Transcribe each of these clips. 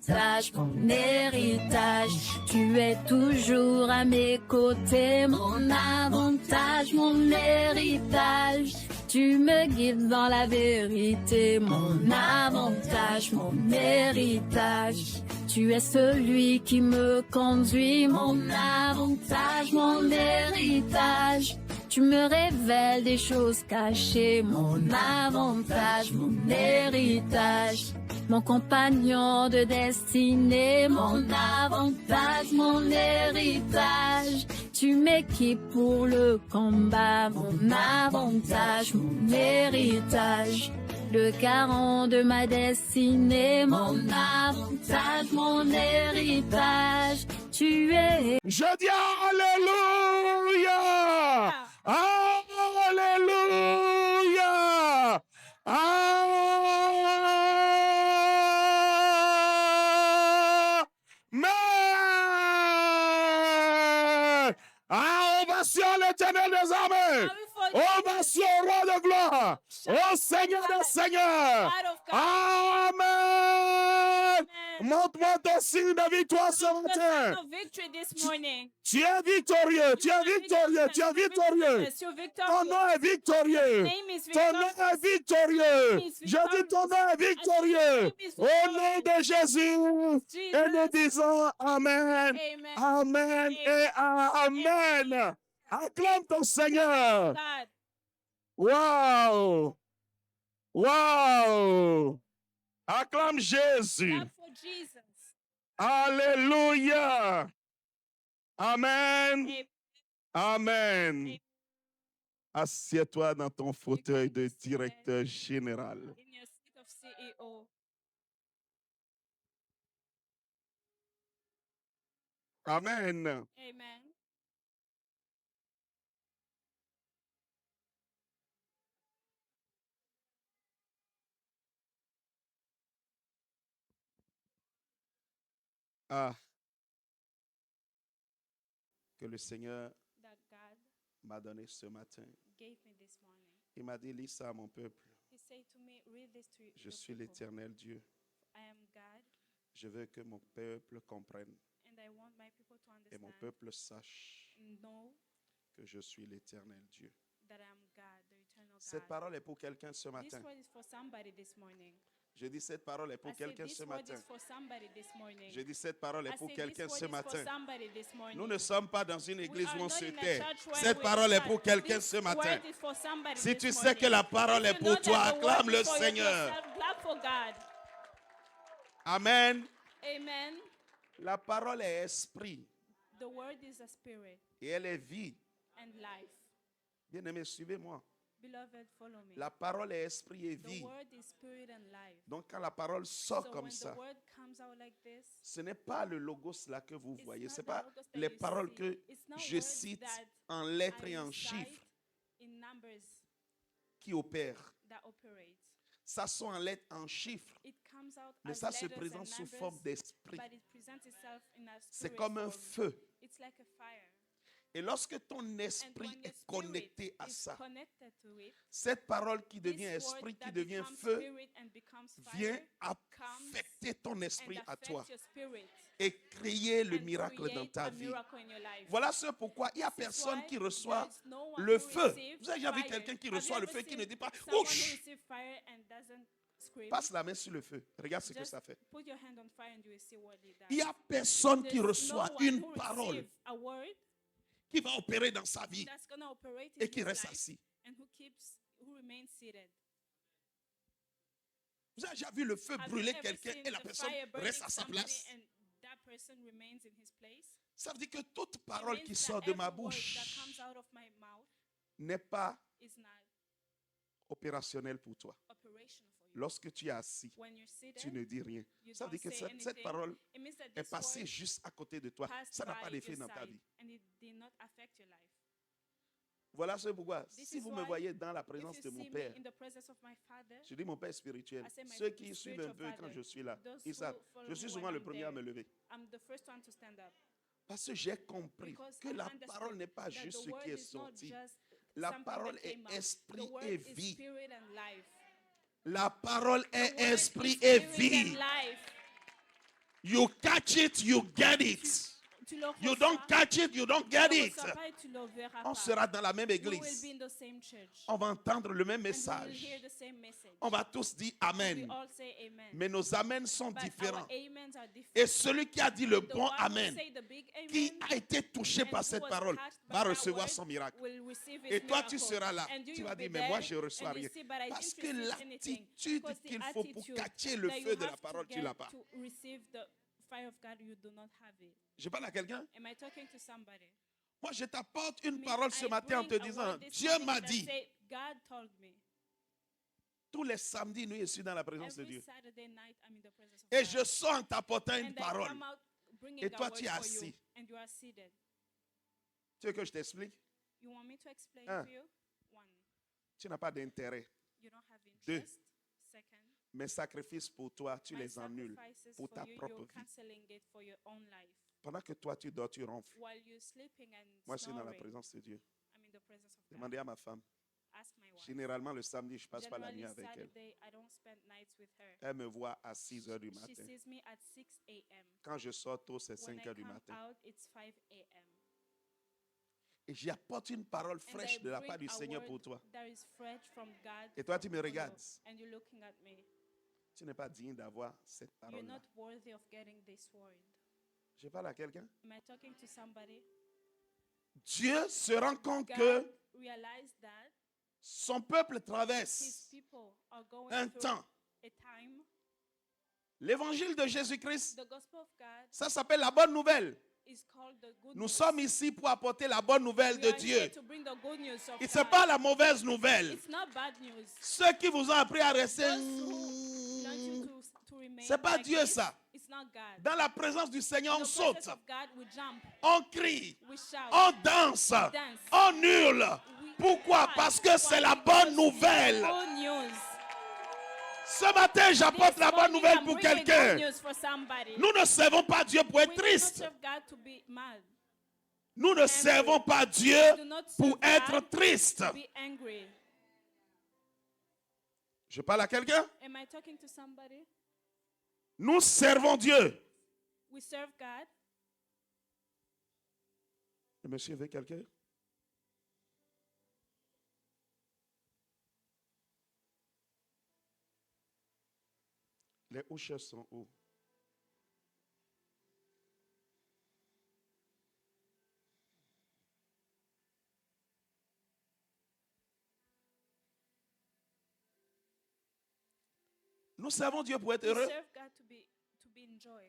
mon héritage. Tu es toujours à mes côtés, mon avantage, mon héritage. Tu me guides dans la vérité, mon avantage, mon héritage. Tu es celui qui me conduit, mon avantage, mon héritage. Tu me révèles des choses cachées, mon avantage, mon héritage. Mon compagnon de destinée, mon avantage, mon héritage. Tu m'équipes pour le combat, mon avantage, mon héritage. Le garant de ma destinée, mon avantage, mon héritage. Tu es... Je dis Alléluia! Alléluia! Amen! Ovation l'Éternel des armées! Ovation au roi de gloire! Au Seigneur des seigneurs! Amen! Montre-moi ton signe de victoire ce matin. Tu es victorieux, tu es victorieux, tu es victorieux. Ton nom est victorieux. Ton nom est victorieux. Je dis ton nom est victorieux. Au nom de Jésus. Et nous disons Amen, Amen et Amen. Acclame ton Seigneur. Wow. Wow. Acclame Jésus. Alléluia. Amen. Amen. Assieds-toi dans ton fauteuil de directeur général. Amen. Amen. Ah. Que le Seigneur That God m'a donné ce matin. gave me this morning. Il m'a dit, lis ça à mon peuple. He said to me, read this to Je your suis people. l'Éternel Dieu. I am God, Je veux que mon peuple comprenne and I want my people to et mon understand peuple sache and know que je suis l'Éternel Dieu. that I am God, the eternal Cette God. parole est pour quelqu'un ce This matin. word is for somebody this morning. Je dis cette parole est I pour said quelqu'un this ce word matin. is for somebody this morning. Je dis cette parole I est pour said quelqu'un this ce word is for matin. somebody this morning. Nous ne sommes pas dans une église We où are on not se in a tait. church where Cette we parole est chat. pour quelqu'un This ce matin. word is for somebody Si this tu sais morning. que la parole If est you pour know that toi, the word acclame is le for Seigneur. yourself, clap for God. Amen. Amen. La parole est esprit The word is a spirit et elle est vie. and life. Bien-aimés, suivez-moi. Beloved, follow me. La parole est esprit et The vie. word is spirit and life. Donc quand la parole sort So comme when ça, the word comes out like this, ce n'est pas le logos là que vous it's voyez. not Ce n'est the pas logos that les you paroles see. que It's not je words cite that en lettres et I en recite chiffres in numbers qui opèrent. that operate. Ça sont en lettres, en chiffres. It comes out Mais as ça se letters présente and sous numbers, forme d'esprit. but it presents itself in a C'est spirit comme un form. feu. It's like a fire. Et lorsque ton And esprit when your est spirit connecté à is ça, connected to it, cette parole qui this devient word esprit, qui that devient becomes feu, spirit and becomes vient fire affecter ton esprit and à toi affects your spirit et créer le and miracle dans create ta a vie. miracle in your life. Voilà ce pourquoi il n'y a This is personne why qui there reçoit is no one le who feu. receives Vous avez déjà vu fire. quelqu'un qui Have reçoit you le ever feu qui ne seen dit pas someone who ouch, receives fire and doesn't scream? passe la main sur le feu. Regarde ce que Just ça fait. put your hand on fire and you will see what it does. Il n'y a personne qui There's reçoit no one une who parole receives a word qui va opérer dans sa vie that's going to operate in et qui his reste life assis. and who remains seated. Vous avez déjà vu le feu Have you brûler ever quelqu'un seen et la the personne fire burning reste à sa somebody place? and that person remains in his place? Ça veut dire que toute It parole means qui that sort de ma every word that bouche comes out of my mouth n'est pas is not opérationnelle pour toi. operational for you. Lorsque tu es assis, When you're seated, tu ne dis rien. you Ça veut don't dire que say cette anything. parole It means that est this passée word juste à côté de toi. passed Ça n'a pas by d'effet your dans ta side vie. and it did not affect your life. Voilà ce pourquoi, This si is vous me why voyez dans la If présence you de see mon me Père, in the presence of my Father, je dis mon Père spirituel, I say my ceux qui suivent un spiritual peu quand father, je suis là, those ils savent, who follow je me suis when souvent le I'm premier à there, me lever. I'm the first one to stand up. Parce que j'ai compris Because que I la understood parole n'est pas that juste the ce word qui est is not sorti. just La something parole that est came out. esprit The word et is vie. spirit and life. La parole The est word esprit is et spirit and vie. life. You catch it, you get it. Tu le You reçois, don't catch it, you don't tu get le it. reçois pas et tu le verras On pas. sera dans la même We will église. be in the same church. On va entendre le même And we will message. hear the same message. On va tous dire We Amen. all say amen. Mais nos amens sont But différents. our amens are different. Et celui qui a dit le The bon one who Amen, say the big qui amen a été touché and par who cette was parole, touched by va that recevoir word son miracle. will receive his Et toi, tu miracle. seras là. And you Tu vas will dire, be mais moi, there je ne reçois and you rien. see, but I Parce didn't que receive anything. l'attitude Because the qu'il faut pour attitude catcher le that you feu de la have to parole, tu get ne l'as pas. to receive the fire of God, you do not have it. Je parle à quelqu'un. Am I talking to somebody? Moi, je t'apporte une Me, parole ce I matin en bring te a disant, word this Dieu morning m'a that dit, say, God told me. tous les samedis, nous, je suis dans la présence de Every Dieu. Saturday night, I'm in the presence of Et God. je sors en t'apportant une And I parole. come out bringing Et a toi, word tu es for assis. you, and you are seated. Tu veux que je t'explique? You want me to explain Un. to you? One, Tu n'as pas d'intérêt. you don't have Deux. interest. Second, Mes sacrifices pour toi, tu my les annules sacrifices pour for ta you, propre you're vie. canceling it for your own life. Pendant que toi, tu dors, tu ronfles. While you're sleeping and Moi, je suis dans la snoring, présence de Dieu. I'm in the presence of God. Demandez à ma femme. Ask my wife. Généralement, le samedi, je passe pas la nuit Generally, avec elle. Saturday, I don't spend nights with her. Elle me voit à 6 heures du She matin. sees me at 6 a.m. Quand je sors tôt, c'est When 5 I heures du come matin. out, it's 5 a.m. Et j'y apporte une parole And fraîche I de la bring part du a Seigneur word pour toi. that is fresh from God Et toi, tu me for you, regardes. and you're looking at me. Tu n'es pas digne d'avoir cette You're parole-là. not worthy of getting this word. Je parle à quelqu'un. Am I talking to somebody? Dieu se rend compte God que realized that son peuple his traverse people are going un through temps. a time. L'évangile de Jésus-Christ, The gospel of God ça s'appelle la bonne nouvelle. is called the good Nous news. sommes ici pour apporter la bonne nouvelle We de are here Dieu. to bring the good news of Et ce God. n'est pas la mauvaise nouvelle. It's not bad news. Ceux qui vous ont appris à rester, Those who want you to remain c'est pas like Dieu this, ça. it's not God. Dans la présence du Seigneur, In on the saute, presence of God, we jump, on crie, we shout, on danse, dance. on hurle. we Pourquoi? cry. Parce que c'est Why? la Because bonne nouvelle. it's good news. Ce matin, j'apporte This la bonne morning, nouvelle I'm pour bringing good quelqu'un. news for somebody. Nous ne servons pas Dieu pour être We do not triste. serve God to be mad, Nous ne servons pas Dieu do not pour serve être God triste. to be angry. Je parle à quelqu'un. Am I talking to somebody? Nous servons Dieu. We serve God. Le monsieur veut quelqu'un? Les ushers sont où? Nous servons Dieu pour être We heureux. serve God to be in joy.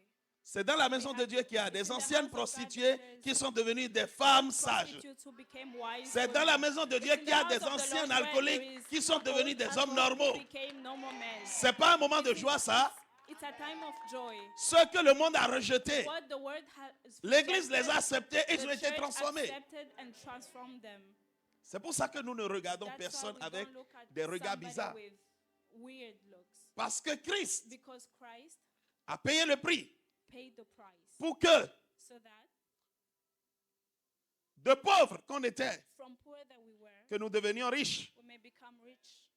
C'est dans la maison de Dieu qu'il y a des anciennes prostituées qui sont devenues des femmes sages. Prostitutes who became wise. C'est dans la maison de Dieu It's in qu'il the y a house des of the anciens Lord where there alcooliques is qui sont devenus des hommes alcoholics normaux. who became normal men. C'est pas un moment de joie ça. It's a time of joy. Ceux que le monde a rejetés, What the world has l'Église les a rejected, acceptés et ils the ont été church transformés. accepted and transformed them. C'est pour ça que nous ne regardons That's why personne we avec don't look at des regards somebody bizarres. with weird looks. Parce que Christ Because Christ a payé le prix paid the price pour que, so that de pauvres qu'on était, from poor that we were, que nous devenions riches, we may become rich.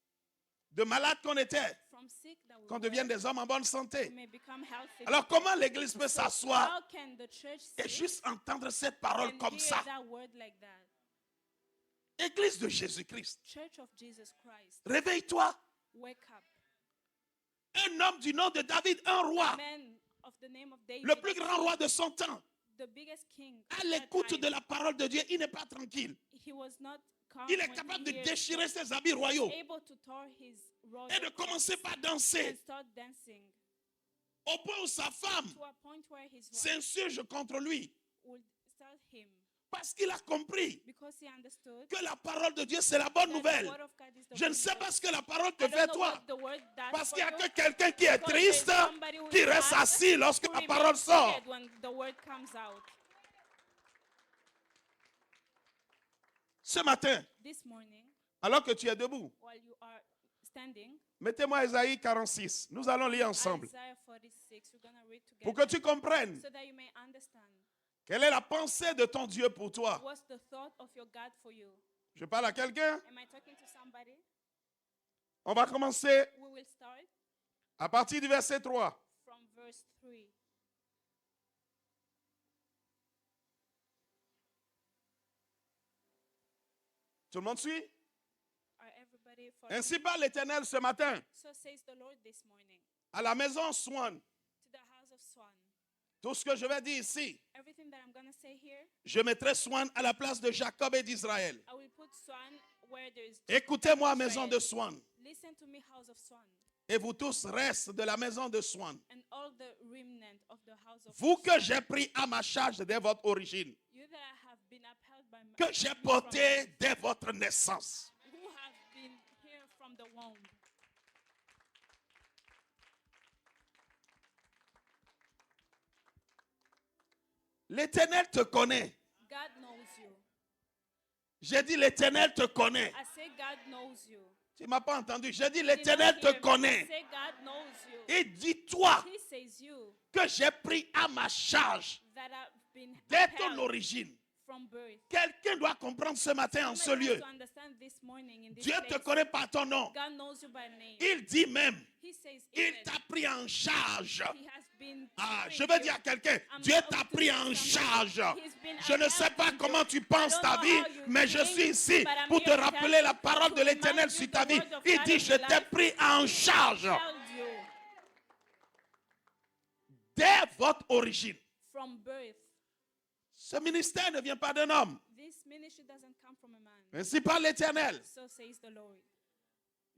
de malades qu'on était, From sick that we qu'on were, devienne des hommes en bonne we santé. may become healthy. Alors comment l'Église peut So s'asseoir how can the church et sit juste entendre cette parole and comme hear ça? that word like that? Église de Jésus-Christ, Church of Jesus Christ, réveille-toi. wake up. Un homme du nom de David, un roi, Man of the name of David, le plus grand roi de son temps, the biggest king. à at l'écoute that de time, la parole de Dieu, il n'est pas tranquille. he was not calm Il est when capable he de hears- déchirer ses habits royaux able to tear his royal et de commencer par danser and start dancing au point où sa femme to a point where his wife s'insurge contre lui would start him parce qu'il a compris because he understood que la parole de Dieu, c'est la bonne that the nouvelle. word of God is the Je ne good sais news. pas ce que la parole te I don't fait know toi. what the word does Parce for qu'il n'y a you, que quelqu'un qui est because there's triste somebody who qui is reste sad, assis lorsque who la remains parole sort. seated when the word comes out. Ce matin, This morning, alors que tu es debout, while you are standing, mettez-moi Ésaïe 46. Nous allons lire ensemble Isaiah 46, we're going to read pour que together tu comprennes so that you may understand quelle est la pensée de ton Dieu pour toi. what's the thought of your God for you. Je parle à quelqu'un. Am I talking to somebody? On va commencer We will start à partir du verset 3. from verse 3. Tout le monde suit? Are everybody following? Ainsi parle l'Éternel ce matin. So says the Lord this morning À la maison Swan, to the house of Swan. tout ce que je vais dire ici, Everything that I'm going to say here, je mettrai Swan à la place de Jacob et d'Israël. I will put Swan where there is. Écoutez-moi, maison de Swan. Listen to me, house of Swan, Et vous tous, restes de la maison de Swan. and all the remnant of the house of Vous que Swan. j'ai pris à ma charge dès votre origine. You that have been upheld by Que j'ai porté dès votre naissance. who have been here from the womb. L'Éternel te connaît. God knows you. J'ai dit l'Éternel te connaît. I say God knows you. Tu ne m'as pas entendu. J'ai dit You did not l'Éternel te hear me. I connaît. say God knows you. Et dis-toi He says you que j'ai pris à ma charge that have been dès ton upheld origine. from birth. Quelqu'un doit comprendre ce matin en ce Somebody has lieu. to understand this morning in this Dieu te place. connaît par ton nom. God knows you by name. Il dit même, He says il even t'a pris en charge. he has been Ah, carrying je veux you. dire à quelqu'un, I'm Dieu not t'a to pris say en somebody. charge. He's been Je ne sais pas upheld comment you. tu penses I don't ta know vie, how you mais je think, suis ici but I'm pour te here to rappeler tell la you, parole to de l'Éternel remind sur you ta the vie. word of Il God dit, in je your t'ai life. pris en charge Upheld you dès votre origine. from birth. Ce ministère ne vient pas d'un homme. This ministry doesn't come from a man. Ainsi parle l'Éternel. So says the Lord.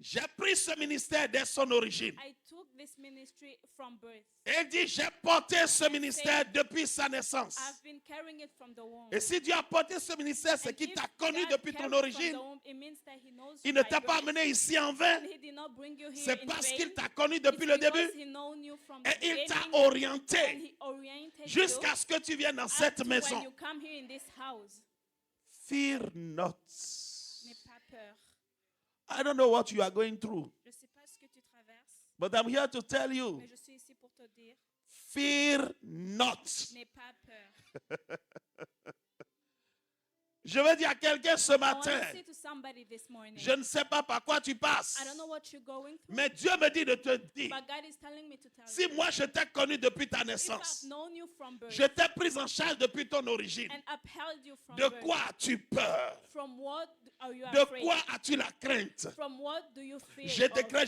J'ai pris ce ministère dès son origine. I took this ministry from birth. Il dit, j'ai porté ce ministère depuis sa naissance. I've been carrying it from the womb. Et si Dieu a porté ce ministère, c'est And qu'il if t'a connu God depuis carried ton it from origine. the womb, it means that he knows Il you ne by t'a pas birth. amené ici en vain. And he did not bring you here C'est in parce vain. qu'il t'a connu depuis It's le because début. he known you from Et the il t'a beginning, and orienté he oriented jusqu'à you ce que tu viennes dans up cette to when maison. you come here in this house. Fear not. N'aie pas peur. I don't know what you are going through, Je ne sais pas ce que tu traverses, but I'm here to tell you, mais je suis ici pour te dire, fear not. n'aie pas peur. Je veux dire à quelqu'un ce I want matin, to say to somebody this morning, je ne sais pas par quoi tu passes, I don't know what you're going through, mais Dieu me dit de te dire, but God is telling me to tell si you. moi je t'ai connu depuis ta If I've naissance, known you from birth je t'ai pris en charge depuis ton origine, and upheld you from de birth, quoi as-tu peur? from what are you De afraid? quoi as-tu la crainte? From what do you fear? Je déclare,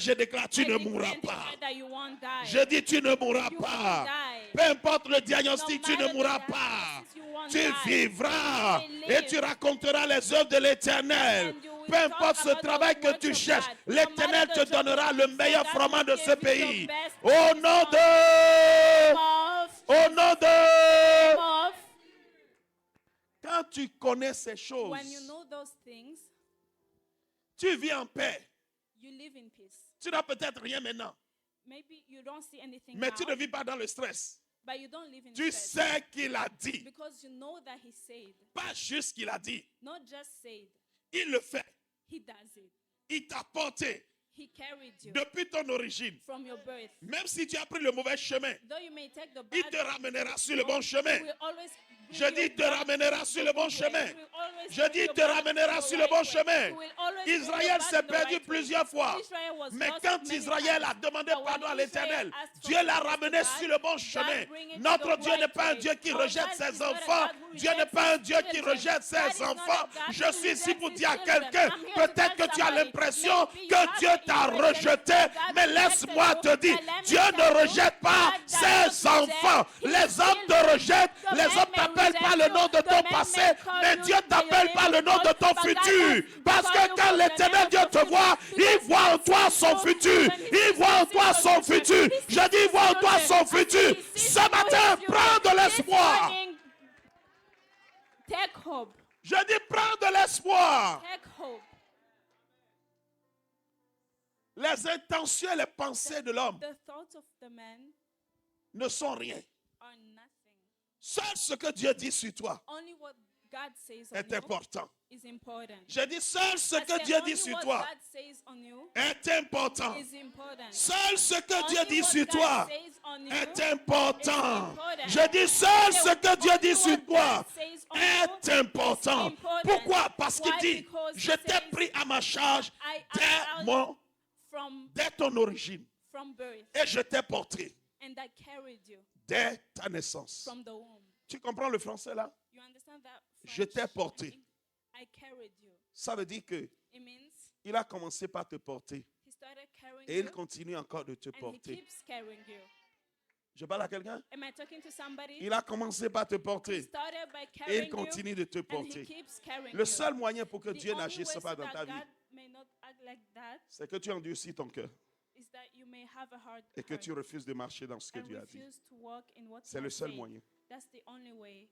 tu I ne declare mourras and pas. declare that you won't die. Je dis, tu ne mourras You pas. won't die. Peu importe le No diagnostic, tu ne matter the mourras pas. diagnosis, you won't Tu die. vivras You will et live. tu raconteras les œuvres de l'Éternel. And you will Peu importe talk ce about travail the que works tu of cherches, God. No l'Éternel matter te the job donnera you le do, meilleur God froment will de give ce you the pays. best Au in nom this de... of Au nom de... of Quand tu connais ces choses, when you know those things, tu vis en paix. you live in peace. Tu n'as peut-être rien maintenant, Maybe you don't see anything mais now, tu ne vis pas dans le stress. but you don't live in Tu stress sais qu'il a dit, because you know that he said, pas juste qu'il a dit, not just said, il le fait. he does it. Il t'a porté He carried you depuis ton origine. from your birth. Même si tu as pris le mauvais chemin, Though you may take the il bad te ramènera sur le road, bon chemin. he will always bring Je you dis, il te back ramènera sur le bon to the way. chemin. He will always Je bring dis, you il te back ramènera to the sur le right bon way. chemin. He will always bring you Israël back s'est the perdu right way. plusieurs fois. Israel was Mais lost quand many Israël a times. demandé But when pardon à Israel l'Éternel, asked for Dieu l'a forgiveness ramené to God, sur le bon God chemin. bring it to Notre the Dieu n'est right pas un way. Dieu qui Our rejette God ses is not a enfants. God who Dieu n'est rejects pas un his Dieu qui children. rejette God ses is not a enfants. God Je who suis ici rejects pour his dire à children. quelqu'un, I'm here to peut-être tell que tu as somebody, l'impression maybe you que have Dieu the t'a impression rejeté, that God mais rejected laisse-moi you. te dire, But let me Dieu tell ne you, rejette pas God does ses not enfants. reject his Les hommes te children. rejettent, The les men hommes may t'appellent par reject le nom de you, ton the men passé, may call mais you Dieu by your t'appelle name par le nom de because- ton but God futur. has Parce called que you quand by the l'Éternel name Dieu of te your voit, future. il Because voit en God toi sees son you futur. when he Il sees voit en you, toi sees son your futur. future. He Je dis, il sees voit en your toi son future. futur. He sees Ce you, matin, his prends de future. l'espoir. This morning, take hope. Je dis, prends de l'espoir. Take hope. Les intentions et les pensées de l'homme The thoughts of the man ne sont rien. are nothing. Seul ce que Dieu dit sur toi Only what God says on est you important. is important. Je dis, seul ce I que say Dieu only dit sur what toi God says on you est important. is important. Seul ce que Dieu Only dit what sur God toi says on you est important. important. Je dis, seul Say ce que Dieu dit only sur what toi God says on est you important. is important. Pourquoi? Parce qu'il Why? dit, Because je he t'ai says, pris à ma charge I dès, upheld dès ton origine from birth, et je t'ai porté and I carried you dès ta naissance. from the womb. Tu comprends le français là? You understand that? Je t'ai French? porté. I carried you. Ça veut dire que It means il a commencé par te porter he started carrying et il you continue encore de te and he porter. keeps carrying you. Je parle à quelqu'un? Am I talking to somebody? Il a commencé par te He porter started by et il carrying you continue de te and he porter. keeps carrying Le you. seul moyen pour que The Dieu only n'agisse way pas so dans that ta vie, God may not act like that c'est que tu endurcis ton cœur is that you may have a hard et que heart tu refuses de marcher dans ce que and Dieu a dit. refuse to walk in what C'est he le has seul said. moyen. That's the only way.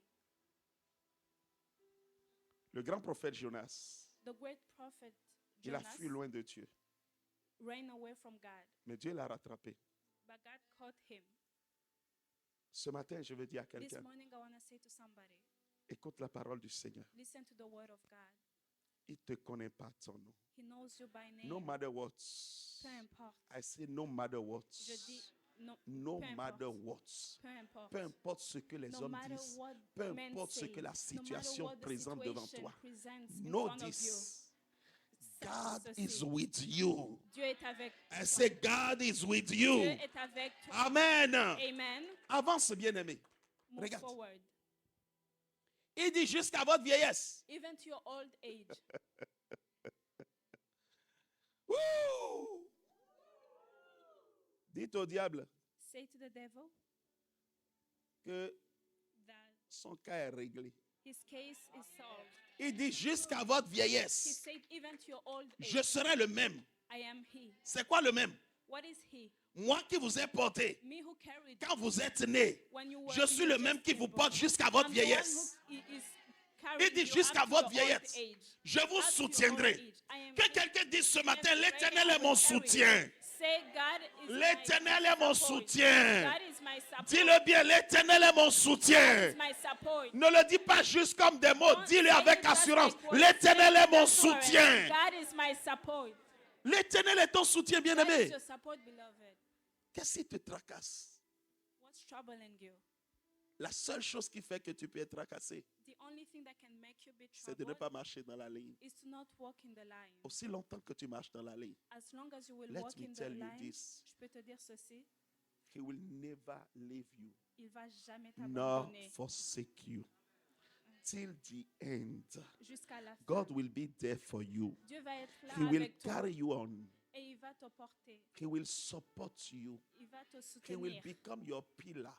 Le grand prophète Jonas, The great prophet il a Jonas fui loin de Dieu, ran away from God, mais Dieu l'a rattrapé. but God caught him. Ce matin, je veux dire à This quelqu'un, morning I want to say to somebody, écoute la parole du Seigneur. listen to the word of God. Il ne te connaît pas ton nom. He knows you by name. No matter what. Peu importe. I say no matter what. Je dis no, No peu matter importe. what. Peu importe. Peu importe ce que les No hommes matter disent, what peu men importe ce say, que la no matter situation what the présente devant situation toi. presents in Know front of you, this. sache God ceci. is with you. Dieu est avec I toi. say God is with Dieu you. est avec toi. Amen. Amen. Avance, bien-aimé. Move Regarde. forward. Il dit jusqu'à votre vieillesse. Even to your old age. Woo! Dites au diable Say to the devil que that son cas est réglé. his case is solved. Il dit jusqu'à votre He vieillesse, said, even to your old age, je serai le même. I am he. C'est quoi le même? What is he? Moi qui vous ai porté Me who carried quand vous êtes né, when you were je suis le même qui vous porte jusqu'à votre vieillesse. Il dit jusqu'à votre vieillesse, je vous soutiendrai. Que quelqu'un dise ce matin, l'Éternel est mon soutien. L'Éternel est mon soutien. Dis-le bien, l'Éternel est mon soutien. Ne le dis pas juste comme des mots, dis-le avec assurance. L'Éternel est mon soutien. L'Éternel est ton soutien, bien-aimé. Qu'est-ce qui te tracasse? What's troubling you? La seule chose qui fait que tu peux être tracassé, The only thing that can make you be c'est de ne troubled pas marcher dans la ligne. is to not walk in the line. Aussi longtemps que tu marches dans la ligne, As long as you will let walk me in the tell you line, this. je peux te dire ceci, He will never leave you, il va jamais nor t'abandonner forsake you. Till the end, jusqu'à la fin. God will be there for you. Dieu va être là He will avec toi carry you on. et il va te porter, He will support you. il va te He will soutenir, become your pillar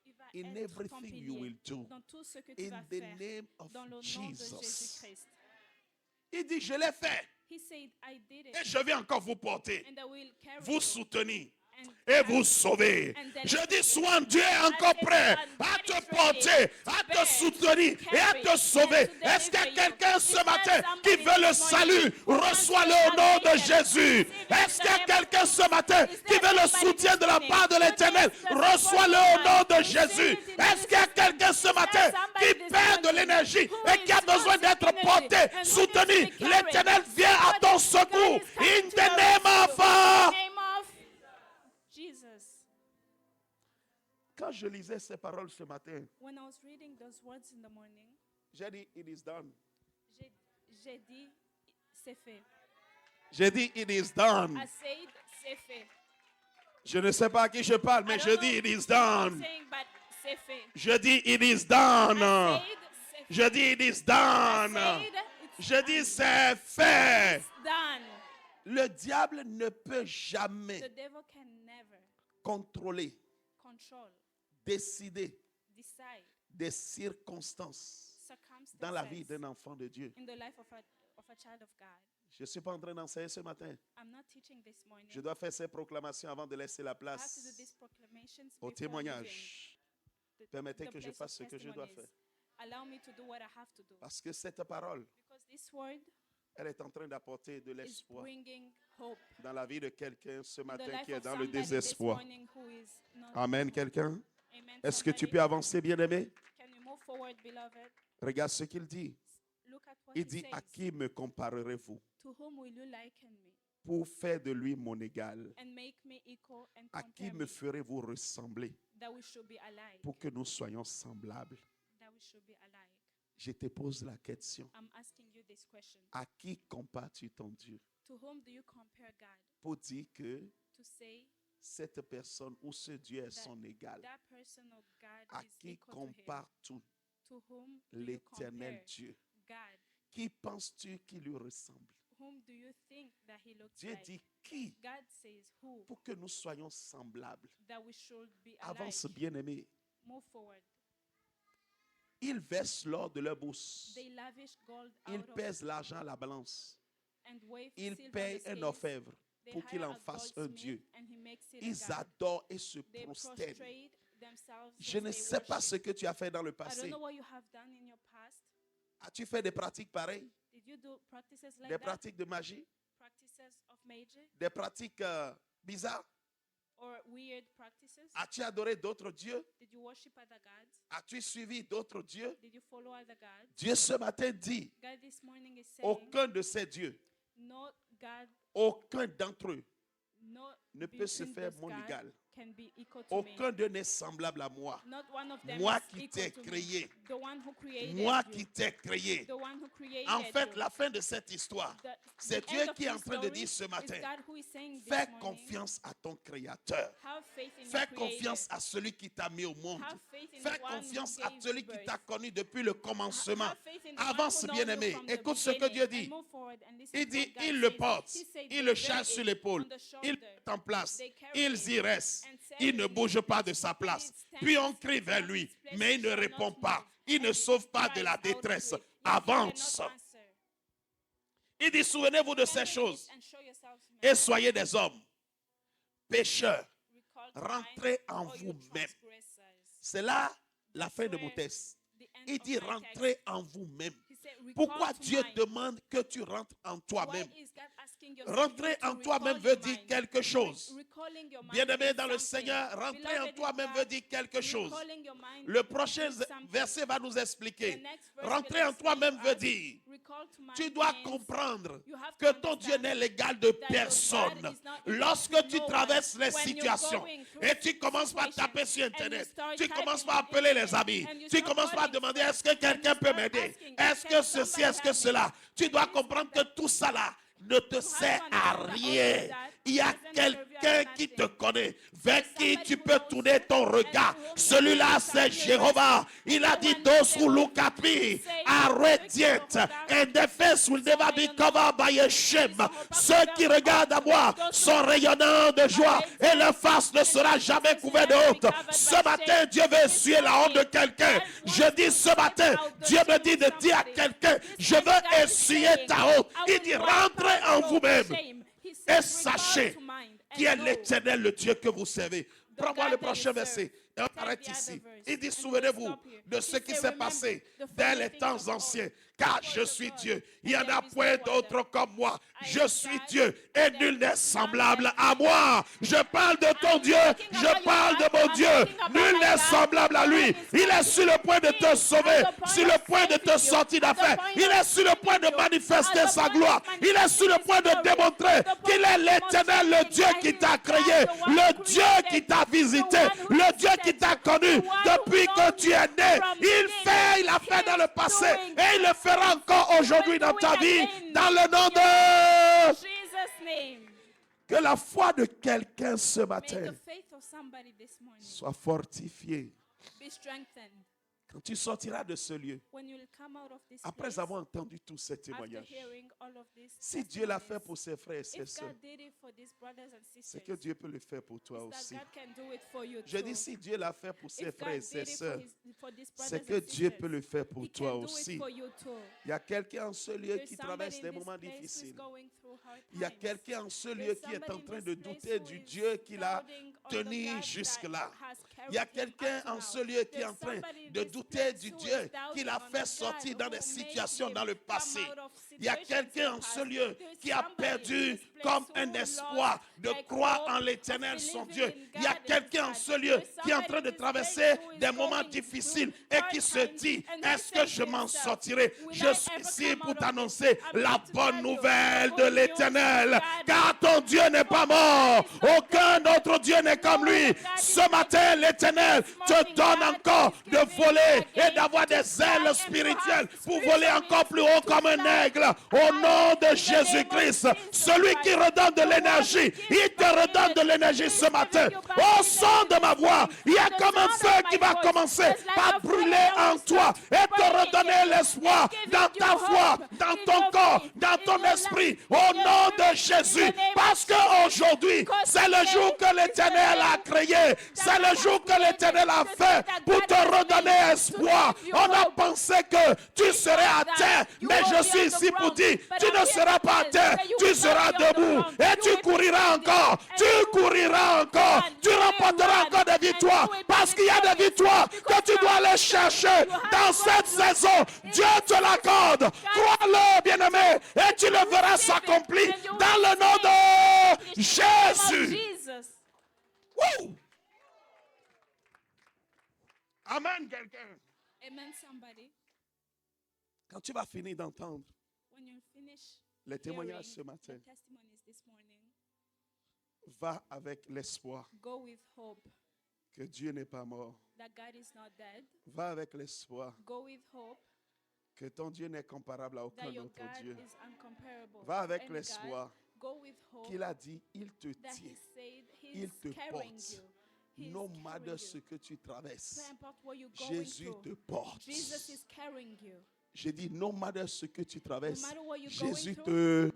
il va in être ton everything you pilier will do. dans tout ce que tu In vas the faire name of dans le nom de Jesus. Jésus-Christ. Il dit, je l'ai fait He said, I did et it je vais encore vous porter, and I will carry vous you soutenir and et carry vous sauver. and then Je dis, sois Dieu est encore prêt à te porter, à te soutenir et à te sauver. Est-ce qu'il y a quelqu'un ce matin qui veut le salut? Reçois-le au nom de Jésus. Est-ce qu'il y a quelqu'un ce matin qui veut le soutien de la part de l'Éternel? Reçois-le au nom de Jésus. Est-ce qu'il y a quelqu'un ce matin qui perd de l'énergie et qui a besoin d'être porté, soutenu? L'Éternel vient à ton secours. In the name of Jesus. Quand je lisais ces paroles ce matin, When I was reading those words in the morning, j'ai dit, it is done. j'ai dit, c'est fait. J'ai dit, it is done. I said, c'est fait. Je ne sais pas à qui je parle, mais I je don't dis, know it is what I'm done. saying, but c'est fait. Je dis, it is done. I said, c'est fait. Je dis, it is I done. said, it's Je dis, c'est fait. done. Le diable ne peut jamais The devil can never contrôler, control, décider decide des circonstances dans la vie d'un enfant de Dieu. in the life of a child of God. Je ne suis pas en train d'enseigner ce matin. I'm not teaching this morning. Je dois faire ces proclamations avant de laisser la I have to do place these proclamations au before témoignage. leaving Permettez the que je place fasse ce of que je dois testimonies. faire. Allow me to do what I have to do. Parce que cette parole, Because this word elle est en train d'apporter de is l'espoir bringing hope dans la vie de quelqu'un ce in the matin life qui est of dans le somebody this désespoir. morning who is not Amen, quelqu'un? Amen. Est-ce que tu Somebody, peux avancer, bien-aimé? can you move forward, beloved? Regarde ce qu'il dit. Look at what Il he dit, says. à qui me comparerez-vous To whom will you liken me pour faire de lui mon égal? and make me equal and À qui compare me me ferez-vous ressembler that we should be alike? pour que nous soyons semblables? That we should be alike. Je te pose la question. I'm asking you this question. À qui compares-tu ton Dieu? To whom do you compare God? Pour dire que To say cette personne ou ce Dieu est son égal. that person of God À is qui equal to him? compares-tu To whom do you l'éternel compare Dieu God, Qui penses-tu qui lui ressemble? Whom do you think that he looks Dieu like? dit qui? God says who? Pour que nous soyons semblables. That we should be Avance, alike. bien-aimé. Move forward. Ils versent l'or de leur bourse. They lavish gold Ils out of pèsent l'argent à la balance. and wave Ils silver on payent the un scales. orfèvre They pour qu'il hire en a fasse un goldsmith Dieu. and he makes it a Ils god. adorent et se They prosternent. prostrate themselves Je as ne they sais pas worship. ce que tu as fait dans le I passé. don't know what you have done in your past. As-tu fait des pratiques pareilles? Did you do practices like Des that? pratiques de magie? Practices of magic Des pratiques bizarres? or weird practices? As-tu adoré d'autres dieux? Did you worship other gods? As-tu suivi d'autres dieux? Did you follow other gods? Dieu ce matin dit, God this morning is saying, aucun de ces dieux, no God, aucun d'entre eux no ne peut se between faire those mon gods égal. can be equal to me. Aucun d'eux n'est semblable à moi. Not one of them Moi is qui equal t'ai to me. créé. The one who created Moi you. qui t'ai créé. The one who created En fait, you. la fin de cette histoire, c'est The Dieu end of qui est en this train de story dire ce is matin, God who is saying this fais morning, confiance à ton Créateur. have faith in Fais your Creator. confiance à celui qui t'a mis au monde. Have faith in Fais the one confiance who à gave celui you qui birth. t'a connu depuis le commencement. Have faith in the one Avance, who knows bien-aimé. you from the Écoute ce que beginning Dieu and dit. move forward and listen Il to dit, what God il le says. porte, He said, il they le bear charge it sur l'épaule, on the il shoulder. met en place, They carry ils it y restent, and set il ne it. bouge pas de sa place. Puis on crie vers lui, mais il ne répond pas. Il ne sauve pas de la détresse. Avance. Il dit, souvenez-vous de ces choses et soyez des hommes pécheurs. Rentrez en vous-même. C'est là la fin de mon texte. Il dit, rentrez en vous-même. Pourquoi Dieu demande que tu rentres en toi-même? Rentrer en toi-même veut dire quelque chose. Bien-aimé dans le Seigneur, rentrer en toi-même veut dire quelque chose. Le prochain verset va nous expliquer. Rentrer en toi-même veut dire, tu dois comprendre que ton Dieu n'est l'égal de personne. Lorsque tu traverses les situations et tu commences par taper sur Internet, tu commences par appeler les amis, tu commences par demander, est-ce que quelqu'un peut m'aider? Est-ce que ceci, est-ce que cela? Tu dois comprendre que tout ça là ne te sert à rien. Il y a quelqu'un qui te connaît, vers qui tu peux tourner ton regard. Celui-là, c'est Jéhovah. Il a dit, those who look at me are radiant, and their face will never be covered by a shame. Ceux qui regardent à moi sont rayonnants de joie, et leur face ne sera jamais couverte de honte. Ce matin, Dieu veut essuyer la honte de quelqu'un. Je dis ce matin, Dieu me dit de dire à quelqu'un, je veux essuyer ta honte. Il dit, rentrez en vous-même et sachez qui est l'Éternel, le Dieu que vous servez. Prends-moi le prochain verset. Et on arrête ici. Il dit, souvenez-vous de ce qui s'est passé dès les temps anciens. Car je suis Dieu. Il n'y en a point d'autre comme moi. Je suis Dieu et nul n'est semblable à moi. Je parle de ton Dieu. Je parle de mon Dieu. Nul n'est semblable à lui. Il est sur le point de te sauver, sur le point de te sortir d'affaire. Il est sur le point de manifester sa gloire. Il est sur le point de démontrer qu'il est l'Éternel, le Dieu qui t'a créé, le Dieu qui t'a visité, le Dieu qui t'a connu depuis que tu es né. Il a fait dans le passé et il le fera encore aujourd'hui dans ta vie, dans le nom de Jesus' name. que la foi de quelqu'un ce May matin the faith of somebody this morning soit fortifiée. be strengthened. Quand tu sortiras de ce lieu, When you'll come out of this après place, avoir entendu tous ces after témoignages, hearing all of this si Dieu l'a fait testimonies, pour ses frères et ses if sœurs, God did it for these brothers and c'est sisters, que Dieu peut le faire pour toi is that aussi. God can do it for you Je too. dis, si Dieu l'a fait pour ses If frères et God ses did it sœurs, for these c'est brothers que and Dieu sisters, peut le faire pour He toi can do aussi. it for you too. Il y a quelqu'un en ce lieu There's qui somebody traverse in des this moments place who's difficiles. going through hard Il y a times. quelqu'un en ce lieu There's qui est en somebody in train this de place douter who du is Dieu qu'il a doubting on the tenu God jusque-là. that has carried Il y a him quelqu'un up to en now. ce lieu qui est en There's train somebody in de this douter place du who Dieu is doubting qu'il a on the fait God sortir dans who des made situations him dans le come passé. out of Il y a situations quelqu'un in en the ce past. lieu There's qui a somebody in perdu this place comme who un lost espoir de like croire hope en of l'Éternel son believing Dieu. in Il y a God and quelqu'un en God. ce lieu There's qui est en somebody train de in this traverser place who is des moments going difficiles through et hard qui se times dit, and est-ce que says je to m'en himself, sortirai? will Je I suis ever ici come pour out of t'annoncer this? I'm la here to bonne tell you nouvelle the de good news l'Éternel. is God Car ton Dieu n'est pas mort. Aucun autre Dieu n'est comme lui. Ce matin, l'Éternel te donne encore de voler et d'avoir des ailes spirituelles pour voler encore plus haut comme un aigle. au nom de Jésus-Christ. Celui qui redonne de l'énergie, il te redonne de l'énergie ce matin. Au son de ma voix, il y a comme un feu qui va commencer à brûler en toi et te redonner l'espoir dans ta foi, dans ton corps, dans ton esprit, au nom de Jésus. Parce qu'aujourd'hui, c'est le jour que l'Éternel a créé. C'est le jour que l'Éternel a fait pour te redonner espoir. On a pensé que tu serais à terre, mais je suis ici pour dire, tu ne seras pas à terre, tu seras debout et tu couriras encore, tu remporteras encore des victoires, parce qu'il y a des victoires que tu dois aller chercher dans cette saison. Dieu te l'accorde, crois-le bien-aimé, et tu le verras s'accomplir dans le nom de Jésus. Woo! Amen, quelqu'un. Amen, somebody. Quand tu vas finir d'entendre When you finish les témoignages ce matin, the testimonies this morning, va avec l'espoir go with hope que Dieu n'est pas mort. that God is not dead. Va avec l'espoir Go with hope que ton Dieu n'est comparable à aucun that your autre God Dieu. is incomparable. Va avec to any l'espoir God. Go with hope qu'il a dit, il te that tient, He said il He's te carrying porte. you. He No is matter carrying ce you. que tu traverses, Peu importe what you're going Jésus through, te porte. Jesus is carrying you. Je dis, no matter ce que tu No traverses, matter what you're Jésus going te... through,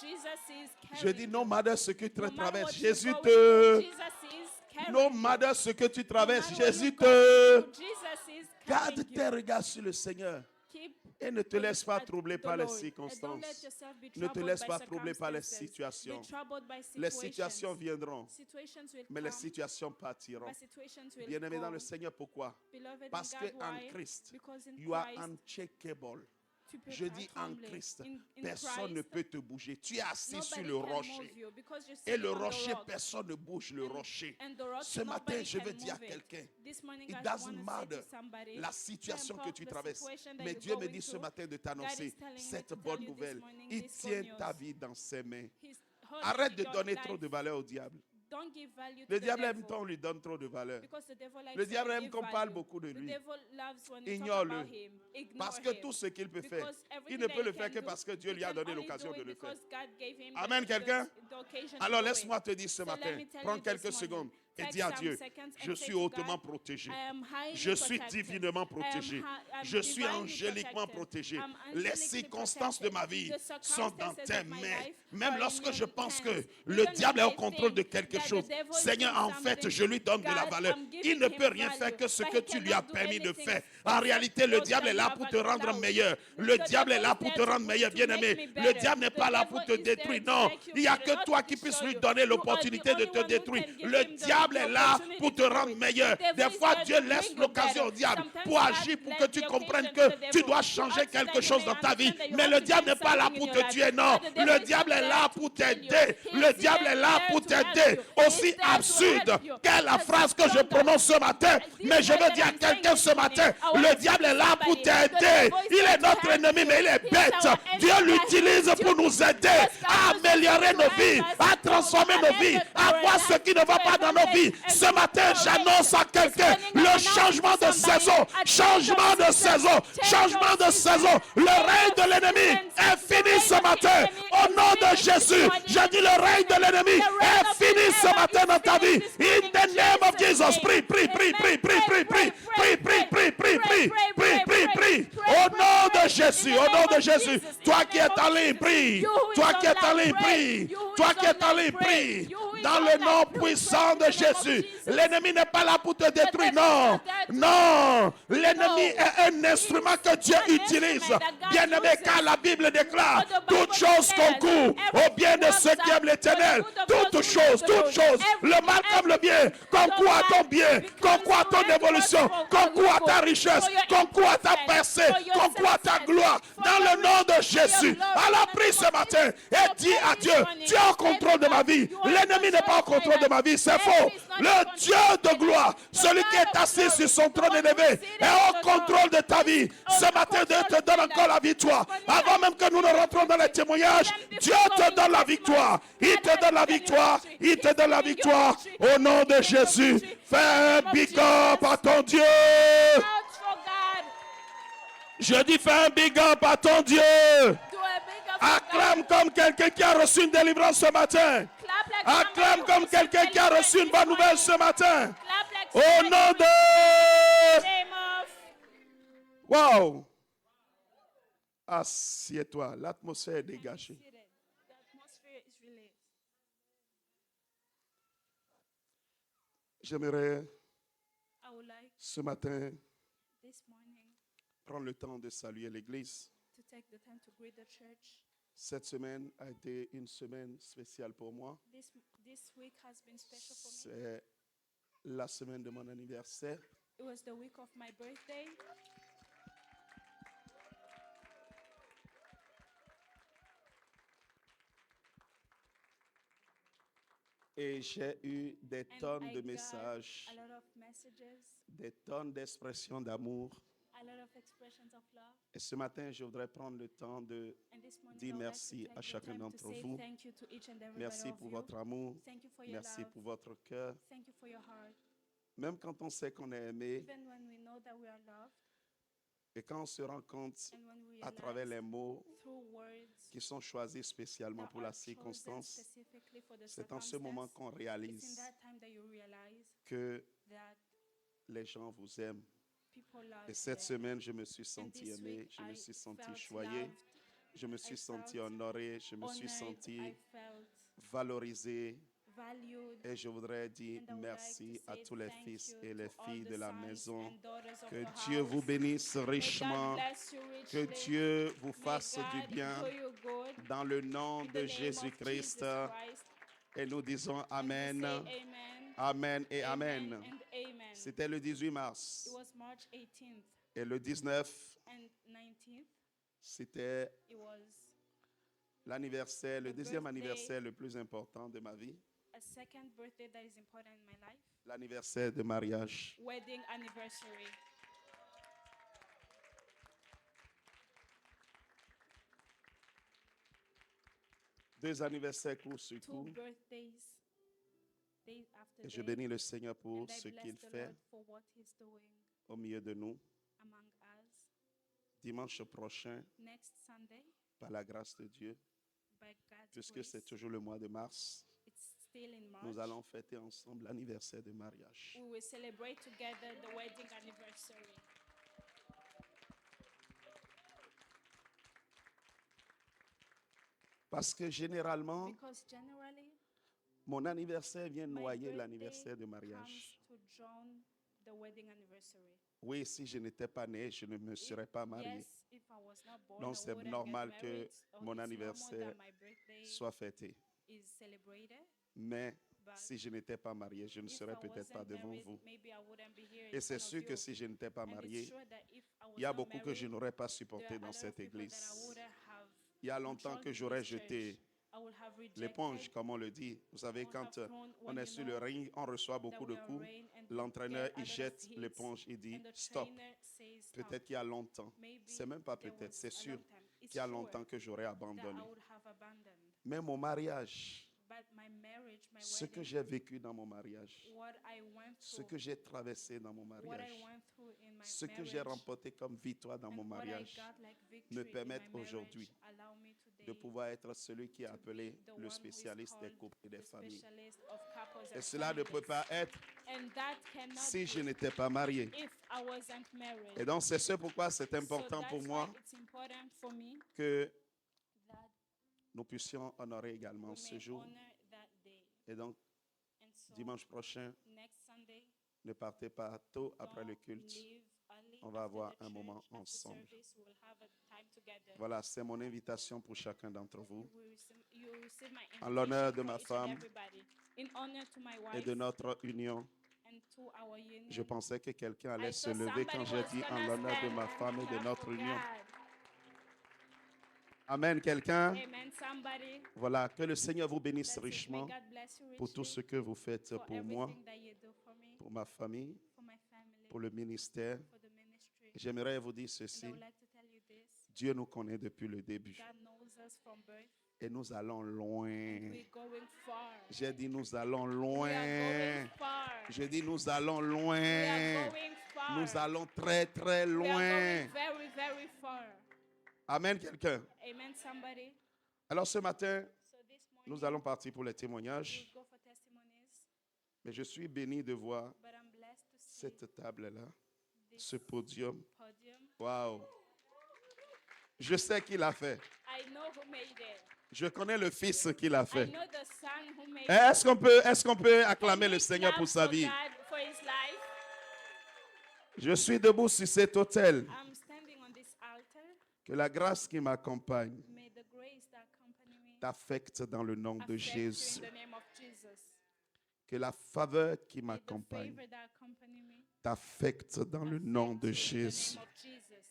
Jesus is carrying Je dis, no you. matter ce que tu No matter traverses, what you're Jésus going te... through, Jesus is carrying No you. matter ce que tu No traverses, matter what Jésus you're te... going through, Jesus is Garde carrying tes you. regards sur le Seigneur Keep et ne te laisse pas at troubler the par les Lord. And don't circonstances. let yourself be Ne te troubled laisse by pas troubler par les circumstances. situations. Be troubled by Les situations. situations viendront, Situations will mais les come, situations partiront. but situations will Bien-aimé dans go. le Seigneur, pourquoi? Beloved in Parce God, qu'en why? Christ, Because in you are Christ, uncheckable. tu peux Je pas dis en trembler. Christ, In personne ne Christ, peut te bouger. Tu es assis sur nobody le can rocher. move you because you're Et sitting le on the rocher, rock. personne ne bouge le rocher. And the rock, Ce matin, nobody je can veux dire à move it. quelqu'un, This morning, it God doesn't wants to say matter to somebody, la situation que tu the traverses. situation that Mais you're Dieu me going dit ce through, matin de God t'annoncer is telling me cette to bonne tell you this nouvelle. morning Il this good tient news. ta vie dans ses mains. He's holding Arrête de your donner life. trop de valeur au diable. Don't give value to Le the diable aime devil. quand on lui donne trop de valeur. Because the devil likes Le to diable aime give qu'on value. parle beaucoup de The lui. devil loves when you talk Ignore-le. about him. Ignore Parce que him. tout ce qu'il peut faire, Because il everything ne that peut he le faire can que do, parce que Dieu he lui a can donné only l'occasion do de it le faire. because God gave him Amen, quelqu'un? the occasion Alors to do laisse-moi it. te dire ce So let matin, me tell prends you quelques this secondes morning, et take dis à some Dieu, seconds and je say suis to hautement God, protégé. I am highly Je suis protected. divinement I am protégé. I'm Je suis divinely angéliquement protected. protégé. I'm Les angelically circonstances de protected. ma vie The sont dans circumstances tes of my mains. life Même are lorsque in je your pense hands. que le Even diable est when au I contrôle de think quelque that the chose, devil is Seigneur, doing en fait, something, je lui donne de la God, valeur. I'm Il giving ne him peut rien value, faire que ce but que he tu lui as cannot do permis de anything faire. En except réalité, le what diable God est là have pour te rendre allowed. meilleur. The Le diable est devil là is pour te there rendre meilleur, to make bien-aimé. me Le better. diable n'est The pas là devil pour te is there détruire. to Non, make you il n'y a better, que not toi to qui puisses destroy lui you. donner You are the l'opportunité de only te one who détruire. can give Le him the diable est là opportunity pour te to do rendre it. meilleur. The devil Des is fois, there Dieu to laisse bring you l'occasion au better. diable Sometimes pour God agir, pour let que tu the comprennes occasion to que the tu devil dois to changer ask that quelque you chose may dans ta vie. understand that you Mais have le to diable change n'est pas là something in pour your te life. tuer, non. But the devil Le is diable not est there là to pour kill you. t'aider. He Le is diable est là there pour to help t'aider. you. He is Aussi there to absurde help you. qu'est la As phrase que je strong as- prononce ce matin. This Mais je word veux that dire à I'm saying quelqu'un this ce morning, matin, I want le to diable tell est là pour somebody, the t'aider. devil is Il there est to notre help ennemi, you. mais il est He is bête. our Dieu enemy, l'utilise but pour nous aider Yes, God à uses améliorer us to nos vies, help us, à to transformer nos vies, amend à our voir ce life, qui ne va to pas dans nos vies. evaluate Ce and matin, correct. j'annonce à This quelqu'un morning, I le announce changement to de somebody saison, a change changement of de season, saison, change changement of de season, saison. Le change règne of de l'ennemi seasons. est The fini reign ce of the matin. enemy Au is nom de finished this Jésus, morning je in dis le Jesus' règne de name. l'ennemi The reign est of the fini ce devil matin is dans ta vie. finished this In morning the in name of Jesus' Jesus, name. prie, prie, prie, Amen. prie, prie, prie, prie, Pray, prie, prie, prie, prie, pray, prie, pray, prie, prie, pray, prie. pray, Au pray, nom pray. de Jésus, In the au nom name de of Jésus, Jesus, in toi the qui name es of en ligne, Jesus. prie. You who is Toi qui es en online, ligne, pray. prie. You who Toi is qui es en online, ligne, pray. prie. You who is Dans le online, nom pray. puissant In de the name of Jésus. Jesus. L'ennemi n'est pas là pour te détruire, devil is non. not there to Non. L'ennemi No. est un instrument que Dieu an utilise. instrument that God Bien-aimé, uses. car la Bible déclare, What the Bible toutes choses declares, concourent au bien de everything ceux qui aiment l'Éternel. works out for the good Toutes of those who choses, love the toutes Lord. choses. Le mal comme le bien concourt à ton bien, concourt à ton évolution, concourt à ta richesse, concourt à ta percée, concourt à ta gloire. Dans le nom de Jésus. Alors prie ce matin et dis à Dieu, tu es en contrôle de ma vie. L'ennemi n'est pas en contrôle de ma vie, c'est faux. Le Dieu de gloire, celui qui est assis sur son trône élevé, est au contrôle de ta vie. Ce matin, Dieu te donne encore la victoire. Avant même que nous ne rentrons dans les témoignages, Dieu te donne la victoire. Il te donne la victoire. Il te donne la victoire. Au nom de Jésus, fais un big up à ton Dieu. Out for God. Je dis fais un big up à ton Dieu. Do a big Acclame comme quelqu'un qui a reçu une délivrance ce matin. Acclame comme quelqu'un qui a reçu une bonne nouvelle ce matin. Au nom de... Wow! Assieds-toi, l'atmosphère est dégagée. J'aimerais ce matin prendre le temps de saluer l'Église. Cette semaine a été une semaine spéciale pour moi. C'est la semaine de mon anniversaire. It was the week of my birthday. Et j'ai eu des And tonnes I de got messages, a lot of messages, des tonnes d'expressions d'amour. a lot of expressions of love. Et ce matin, je voudrais prendre le temps de And this morning, dire I would like merci to à take the chacun time to d'entre say vous. thank you to each and everybody Merci of pour you. votre amour. Thank you for your Merci love. pour votre cœur. Thank you for your heart. Même quand on sait qu'on est aimé Even when we know that we are loved, et quand on se rend compte and when we à travers les realize mots through words qui sont choisis spécialement that pour la are chosen circonstance, specifically for the c'est en ce moment circumstance, qu'on it's in réalise that time that you realize que that les gens vous aiment. people love Et cette you. semaine, je me suis And senti this aimé, week, je me I suis senti felt choyé, loved, je me suis I senti felt honoré, je me suis honored, senti I felt valorisé. valued. Et je voudrais dire And I would like merci to à say tous les thank fils you et les to all filles the de la sons maison. and daughters of Que the Dieu vous house. bénisse May God richement, bless you que richly. Dieu vous May fasse du God bien do you good. dans le nom In the de name of Jésus-Christ. Jesus Christ. Et nous disons And we Amen, say amen. Amen et Amen Amen. and amen. C'était le 18 mars. It was March 18th Et le 19, and 19th. c'était It was l'anniversaire, le The deuxième birthday. anniversaire le plus important de ma vie. a second birthday that is important in my life. L'anniversaire de mariage. Wedding anniversary. Deux anniversaires court sur Two coup. birthdays, day after Et je day. bénis le Seigneur pour And I ce bless qu'il the fait Lord for what He's doing au milieu de nous. among us. Dimanche prochain, Next Sunday, par la grâce de Dieu, by God's puisque grace, c'est toujours le mois de mars, it's still in March. nous allons fêter ensemble l'anniversaire de mariage. We will celebrate together the wedding anniversary. Parce que généralement, Because generally, mon anniversaire vient my noyer birthday l'anniversaire de comes mariage. to drown the wedding anniversary. Oui, si je n'étais pas né, je ne me serais pas marié. Yes, if I was not born, Donc I c'est wouldn't normal get que married, or mon it's normal anniversaire that my birthday soit fêté. is celebrated. Mais But si je n'étais pas marié, je ne if serais I peut-être pas wasn't devant married, vous. maybe I wouldn't be here Et in c'est front sûr of que you. si je n'étais pas And it's marié, sure that if I was il y a not beaucoup que je married, n'aurais pas there supporté are a dans lot of cette people that I église. wouldn't have Il y a longtemps controlled que in j'aurais this church. jeté I would have rejected l'éponge, comme on le dit. Vous savez, or quand have thrown on when est you sur know le ring, on reçoit that beaucoup we de are coups. rain and we L'entraîneur, get a il lot of jette hits, l'éponge, il dit and the stop. trainer says stop. Peut-être qu'il y a longtemps. Maybe C'est même pas there peut-être, was c'est a sûr long time. It's qu'il y a sure longtemps que j'aurais that abandonné. I would have abandoned. Mais mon mariage, But my marriage, my ce que wedding, j'ai vécu dans mon mariage, what I went ce through, que j'ai traversé dans mon what mariage, I went through in my ce que j'ai marriage, remporté comme victoire dans mon and what I mariage, got like me victory in my permettent marriage, aujourd'hui allow me today de pouvoir être celui qui est to appelé be the le one who is spécialiste des called couples et des the familles. specialist of couples Et and cela ne peut families. pas être And that cannot si je be n'étais pas marié. if I wasn't married. Et donc, c'est ce pourquoi c'est important So pour that's moi why it's important for me que that nous puissions honorer we également ce may jour. honor that day. Et donc, And so dimanche prochain, next Sunday, ne partez pas tôt après le don't culte. leave early On va after avoir the un church. moment After ensemble. service, we'll have a time together. Voilà, c'est mon invitation pour chacun d'entre vous. You will receive my En l'honneur de invitation ma for each and femme everybody. In honor to my et wife de notre union. and to our union. Je pensais que quelqu'un I allait se thought lever quand somebody j'ai was dit en gonna l'honneur de stand ma and femme et de clap notre for union. God. Amen, quelqu'un. Amen, somebody. Voilà, que le Seigneur vous bénisse That's it. May richement God bless you pour tout richly ce que vous faites for pour moi, everything that you do for me, pour ma famille, for my family, pour le ministère. for the ministry. J'aimerais vous dire And I ceci. would like to tell you this. Dieu nous connaît depuis le début God knows us from birth. et nous allons loin. We're going far. J'ai dit nous allons We are loin. going far. J'ai dit nous allons We loin. are going far. Nous allons très très We are loin. going very, very far. Amen quelqu'un. Amen, somebody. Alors ce matin, So this morning, nous allons partir pour les we'll témoignages. go for testimonies. Mais je suis béni de voir But I'm blessed to see cette table-là, this ce podium. podium. Waouh! Je sais qui l'a fait. I know who made it. Je connais le Fils qui l'a I fait. know the son who made it. Est-ce qu'on peut Can acclamer we le Seigneur clap pour sa for vie? God for his life? Je suis debout sur cet autel. I'm standing on this altar. Que la grâce qui m'accompagne May the grace that accompany me t'affecte dans le nom de affect you Jésus. in the name of Jesus. Que la faveur qui May the m'accompagne favor that accompany me t'affecte dans le nom de affect you in the Jésus. name of Jesus.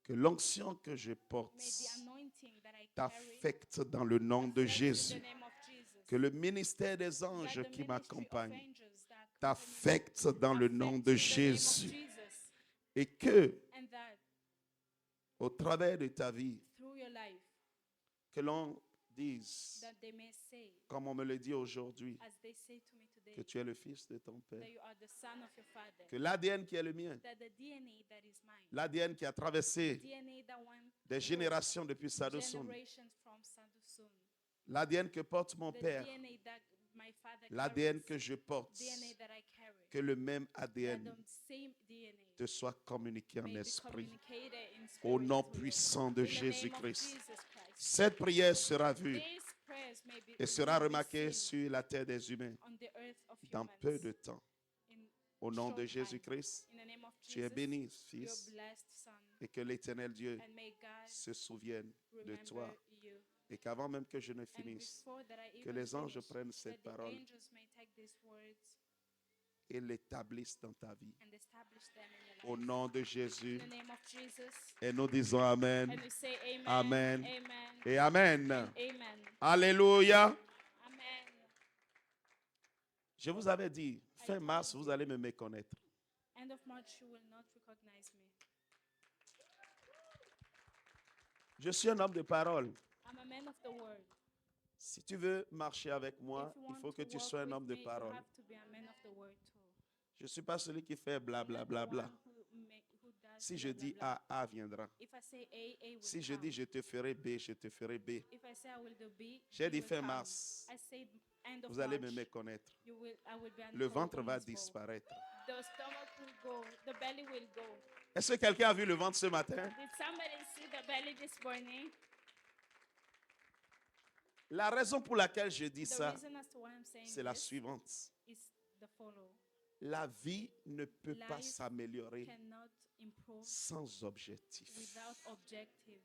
Que l'onction que je porte May the anointing that I carry t'affecte dans le nom de affect you in Jésus. the name of Jesus. Que le ministère des That anges the qui ministry of m'accompagne angels that accompany me t'affecte dans le nom affect de you in the name of Jésus. Jesus. Et que, And that au travers de ta vie, through your life, que l'on dise, that they may say, comme on me le dit aujourd'hui, as they say to me today, que tu es le fils de ton that Père. you are the son of your father. Que l'ADN qui est le mien, That the DNA that is mine, l'ADN qui a traversé DNA that went des through générations depuis Sadoun, generations from Sadusun, l'ADN que porte mon the Père, DNA that my father l'ADN carries, que je porte, DNA that I carry, que le même that ADN the same DNA te soit communiqué en may be esprit. communicated in Au spirit nom to you. puissant de In the name of Jésus-Christ. Jesus Christ. Cette prière sera vue These prayers may be et sera will be remarquée seen sur la terre des humains on the earth of dans humans. peu de temps. In Au nom short de time. Jésus-Christ, In the name of tu es Jesus, béni, you're fils, blessed, son, et que l'Éternel Dieu and may God se souvienne de remember toi. you. Et qu'avant même que je ne And finisse, before that I que even les anges finish, prennent cette that the parole angels may take these words et l'établissent dans ta vie. and establish them in Au your life. nom de Jésus. In the name of Jesus. Et nous disons Amen. And we say amen. Amen. Amen. Et Amen. Amen. Alléluia. Amen. Je vous avais dit, fin mars, vous allez me méconnaître. End of March, you will not recognize me. Je suis un homme de parole. I'm a man of the word. Si tu veux marcher avec moi, If you il want faut que to tu walk sois un with homme de me, you parole. have to be a man of the word too. Je ne suis pas celui qui fait bla bla bla bla. Si je dis A, A viendra. If I say A will Si je come. dis je te ferai B, je te ferai B. If I say I will do B, J'ai B dit will fin come. mars. I say end of Vous allez me March, méconnaître. I will be Le ventre va unrecognizable. disparaître. The stomach will go, the belly will go. Est-ce que quelqu'un a vu le ventre ce matin? Did somebody see the belly this morning? La raison pour laquelle je dis The ça, reason as to why I'm saying c'est la this suivante. is the follow. La vie ne peut pas Life s'améliorer cannot improve sans objectif. without objectives.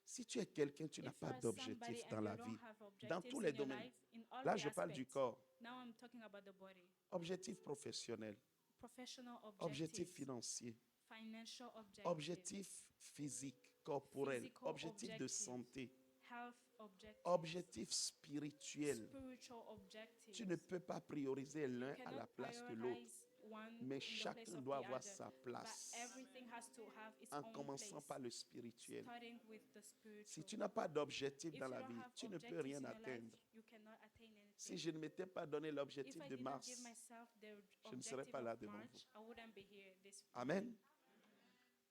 Si tu es quelqu'un, tu n'as If pas you are d'objectif somebody dans and la you don't vie. have Dans objectives tous les in your domaines. life, in all Là, the je parle du aspects. corps. Now I'm talking about the body. Objectif professionnel, Professional objectif objectives, financier, financial objectives, objectif physique, corporel, Physical objectif de objectives, santé, health objectives, objectif spirituel. spiritual objectives. Tu ne peux pas prioriser l'un You à cannot la place de l'autre. prioritize one Mais in the place chacun of doit the avoir other, sa place. but everything has to have its En own commençant place, par le spirituel. starting with the spiritual. Si tu n'as pas d'objectif If dans you la don't vie, have tu ne peux objectives rien in your life, atteindre. you cannot attain anything. Si je ne m'étais pas donné If l'objectif I de didn't mars, give myself the je ne serais objective pas là of devant March, I wouldn't be here this Amen.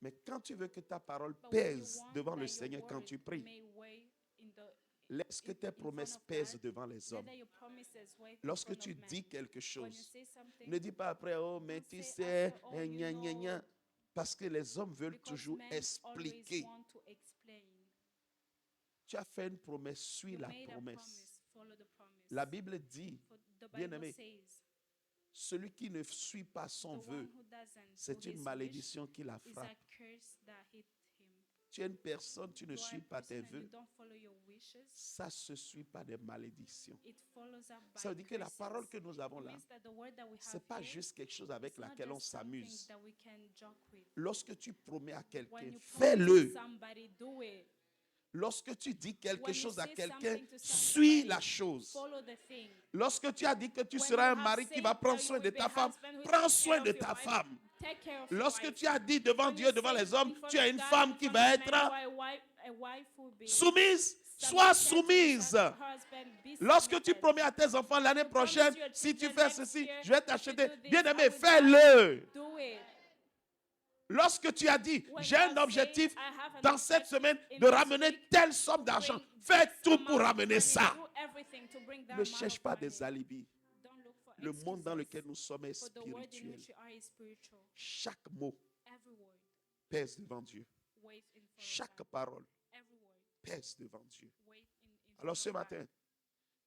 Mais quand tu veux que ta parole But when you pèse want devant that le your Seigneur quand word tu pries, may weigh in the- laisse que in tes front promesses of pèsent God, devant les hommes. let your promises weigh in Lorsque front tu of men. dis quelque When you chose, say something, ne dis pas après, oh, mais don't tu say sais, after, oh, you gna, gna, gna. know, Parce que les hommes veulent because toujours men always expliquer. want to explain. Tu as fait une promesse, suis You la made a promesse. promise, follow the promise. La Bible dit, For the Bible bien-aimé, says, celui qui ne suit pas the son one vœu, who doesn't c'est do une his malédiction wish qui la is a frappe. curse that hit him. Tu es une personne, tu ne You are a suis pas tes person and you vœux. don't follow your wishes, Ça se suit pas des malédictions. it follows up by Ça veut dire que la curses. parole que nous avons It là, means that the word that we c'est have pas here, juste quelque chose avec it's not laquelle on just something s'amuse. that we can joke with. Lorsque tu promets à When quelqu'un, you promise fais-le. somebody, do it. Lorsque tu dis quelque When you chose à say quelqu'un, something to somebody, suis la chose. Follow the thing. Lorsque tu as dit que tu When seras you un have mari qui said va prendre that you soin de will be ta a femme, husband who prends takes soin care de of your ta wife, femme. take care of your Lorsque wife. tu as dit devant When Dieu, you devant say les hommes, in front tu as of une God, femme in qui front va of men, être a wife will be soumise. submitted Sois to soumise. her husband, be Lorsque tu submitted. promets à tes enfants l'année prochaine, your si tu children fais next ceci, year, je vais if you t'acheter. do this, Bien I aimé, will fais-le. Do it. Lorsque tu as dit, When j'ai you un are objectif saying, I have an dans cette objective semaine in de this ramener week telle somme to d'argent, bring fais this tout pour amount of ramener money, ça. do everything to bring that Ne amount cherche of pas money. des alibis. Don't look for Le monde dans lequel excuses, nous sommes est for the world in spirituel. which you are is spiritual. Chaque mot Every word pèse devant Dieu. weighs in front of Chaque God. parole Every word pèse devant Dieu. weighs in Alors front ce of God. matin,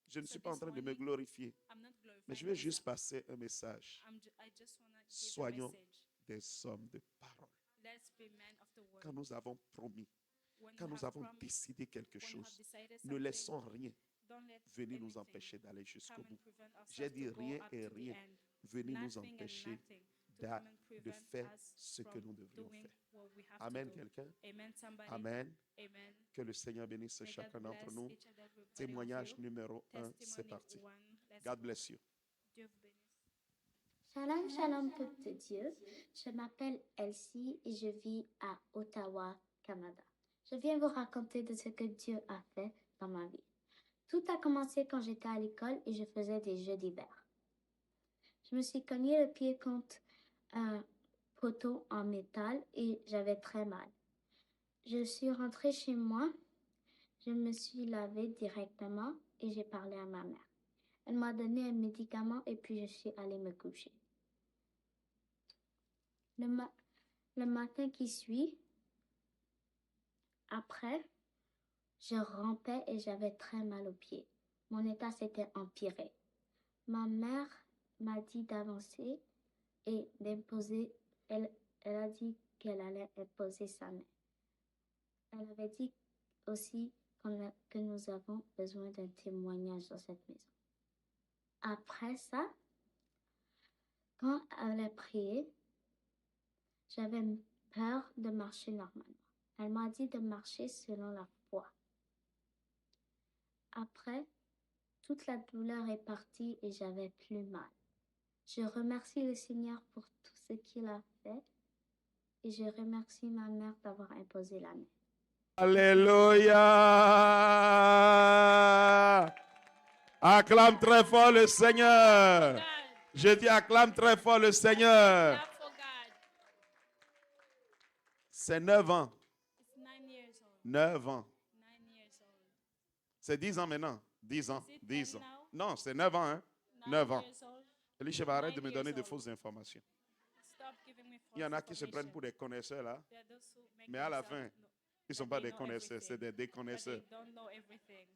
je ne So suis pas en this train de me morning, glorifier, I'm not mais je glorifying vais juste myself. passer un message. I just want to give a Soyons message. des hommes de parole. Let's be men of the word. Quand nous avons promis, When quand you nous have avons promised, décidé quelque when you have chose, decided ne something, laissons rien don't let venir nous anything empêcher d'aller jusqu'au come and bout. prevent ourselves J'ai dit to go rien up et to the rien end. venir nous Nothing and empêcher nothing to d'a- come and de prevent faire us ce que from nous devrions doing faire. what we have Amen, to do. quelqu'un? Amen, somebody. Amen. Amen. Que le Seigneur bénisse May God chacun d'entre bless nous. each and everybody of Témoignage you. numéro 1, c'est Testimony parti. 1. Let's God go. bless you. Dieu vous bénisse. Shalom, shalom, peuple de Dieu. Je m'appelle Elsie et je vis à Ottawa, Canada. Je viens vous raconter de ce que Dieu a fait dans ma vie. Tout a commencé quand j'étais à l'école et je faisais des jeux d'hiver. Je me suis cogné le pied contre un poteau en métal et j'avais très mal. Je suis rentrée chez moi, je me suis lavée directement et j'ai parlé à ma mère. Elle m'a donné un médicament et puis je suis allée me coucher. Le matin qui suit, après, je rampais et j'avais très mal aux pieds. Mon état s'était empiré. Ma mère m'a dit d'avancer et d'imposer. Elle a dit qu'elle allait imposer sa main. Elle avait dit aussi que nous avons besoin d'un témoignage dans cette maison. Après ça, quand elle a prié, j'avais peur de marcher normalement. Elle m'a dit de marcher selon la foi. Après, toute la douleur est partie et j'avais plus mal. Je remercie le Seigneur pour tout ce qu'il a fait et je remercie ma mère d'avoir imposé la main. Alléluia! Acclame très fort le Seigneur. God, Je dis acclame très fort le Seigneur. clap for God. C'est 9 ans. It's 9 years old. 9 ans. 9 years old. C'est 10 ans maintenant. 10 ans. Is it 10 10 ans. now? Non, c'est 9 ans. Hein? 9 ans. years old. Elisha, arrête de me 9 donner de years fausses informations. Stop giving me false Il y en a qui se prennent information. pour des connaisseurs là. There are those who make Mais à la themselves fin, know- ils ne sont that pas they des know connaisseurs, c'est everything, des but déconnaisseurs. they don't know everything.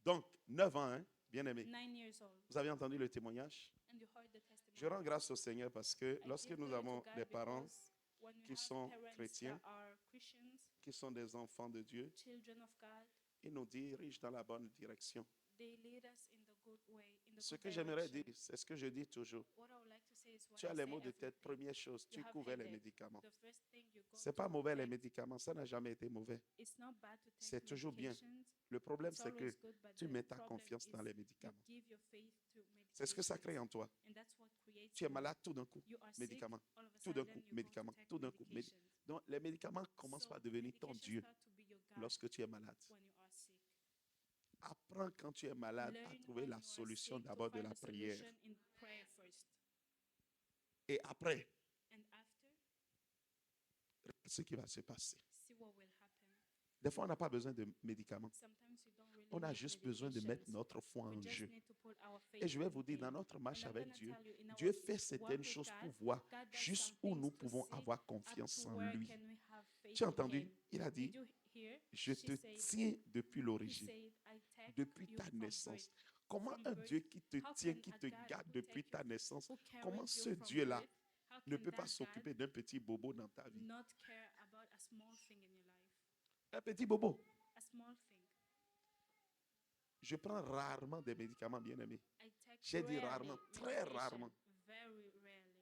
Donc, 9 ans, hein, bien aimé. 9 years old. Vous avez entendu le témoignage? And you heard the testimony. Je rends grâce au Seigneur parce que I lorsque give nous glory to avons God des parents because when we qui have sont parents chrétiens, that are Christians, qui sont des enfants de Dieu, children of God, ils nous dirigent dans la bonne direction. they lead us in the good way, in the Ce good que j'aimerais direction. dire, c'est ce que je dis toujours. What I would like to say is what Tu as I les say mots de tête, everything. première chose, tu You have couvais les headache. médicaments. The first thing you go C'est pas to mauvais les take, médicaments, ça n'a jamais été mauvais. it's not bad to take C'est toujours bien. medications. Le problème, It's c'est que always good, but tu the mets ta problem confiance is dans les you médicaments. give your faith to C'est ce que ça medications. crée en toi. And that's what creates Tu es in malade tout d'un coup, you are sick, médicaments. all of a Tout d'un sudden coup, you go to médicaments. take Tout d'un coup, medications. Donc, les médicaments commencent So par devenir ton medications Dieu start to be your God lorsque tu es malade. when you are sick. Apprends quand tu es malade à Learn trouver when la you are solution sick to d'abord de find la the prière. solution in prayer first. Et après, And after, ce qui va se passer. see what will happen. Des fois, on n'a pas besoin de médicaments. Sometimes you don't really On a need juste besoin de mettre medications. notre foi We en just jeu. need to put our faith Et je vais in vous dire, dans Him. notre marche And I'm avec gonna Dieu, tell you, in our Dieu fait walk certaines with choses God, pour voir God does some jusqu'où things nous to pouvons see avoir up confiance to en where lui. can we have faith Tu as in entendu? Him. Il a Did dit, you hear? je She te said, tiens depuis He l'origine, said, I take depuis you ta from naissance. birth. Comment From un birth, Dieu qui te how tient, can qui a te God garde who depuis take ta you- naissance, who carries comment you ce from Dieu-là birth, how ne can peut that pas God s'occuper d'un petit bobo dans ta vie? not care about a small thing in your life? Un petit bobo. A small thing. Je prends rarement des médicaments, bien aimés. I take J'ai dit rarely rarement, très medication, rarement. Very rarely.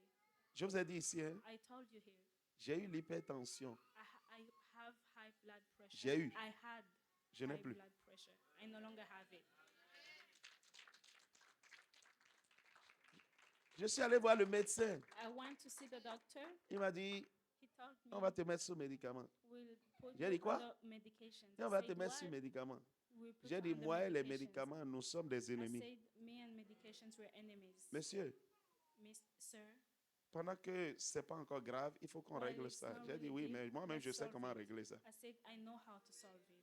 Je vous ai dit ici, hein, I told you here. j'ai eu l'hypertension. I have high blood pressure. J'ai eu. I had Je n'ai high plus. blood pressure. I no longer have it. Je suis allé voir le médecin. I went to see the doctor. Il m'a dit, He told me on va te mettre sous médicament. we'll put J'ai you dit quoi? under medication. Et on va te mettre sous médicament. J'ai dit, moi et les médicaments, nous sommes des I ennemis. said, me and medications were enemies. Monsieur, Miss, sir, pendant que ce n'est pas encore grave, il faut qu'on While règle it's ça. not J'ai dit really oui, big, mais moi-même, let's je sais solve comment it. régler ça. I said, I know how to solve it.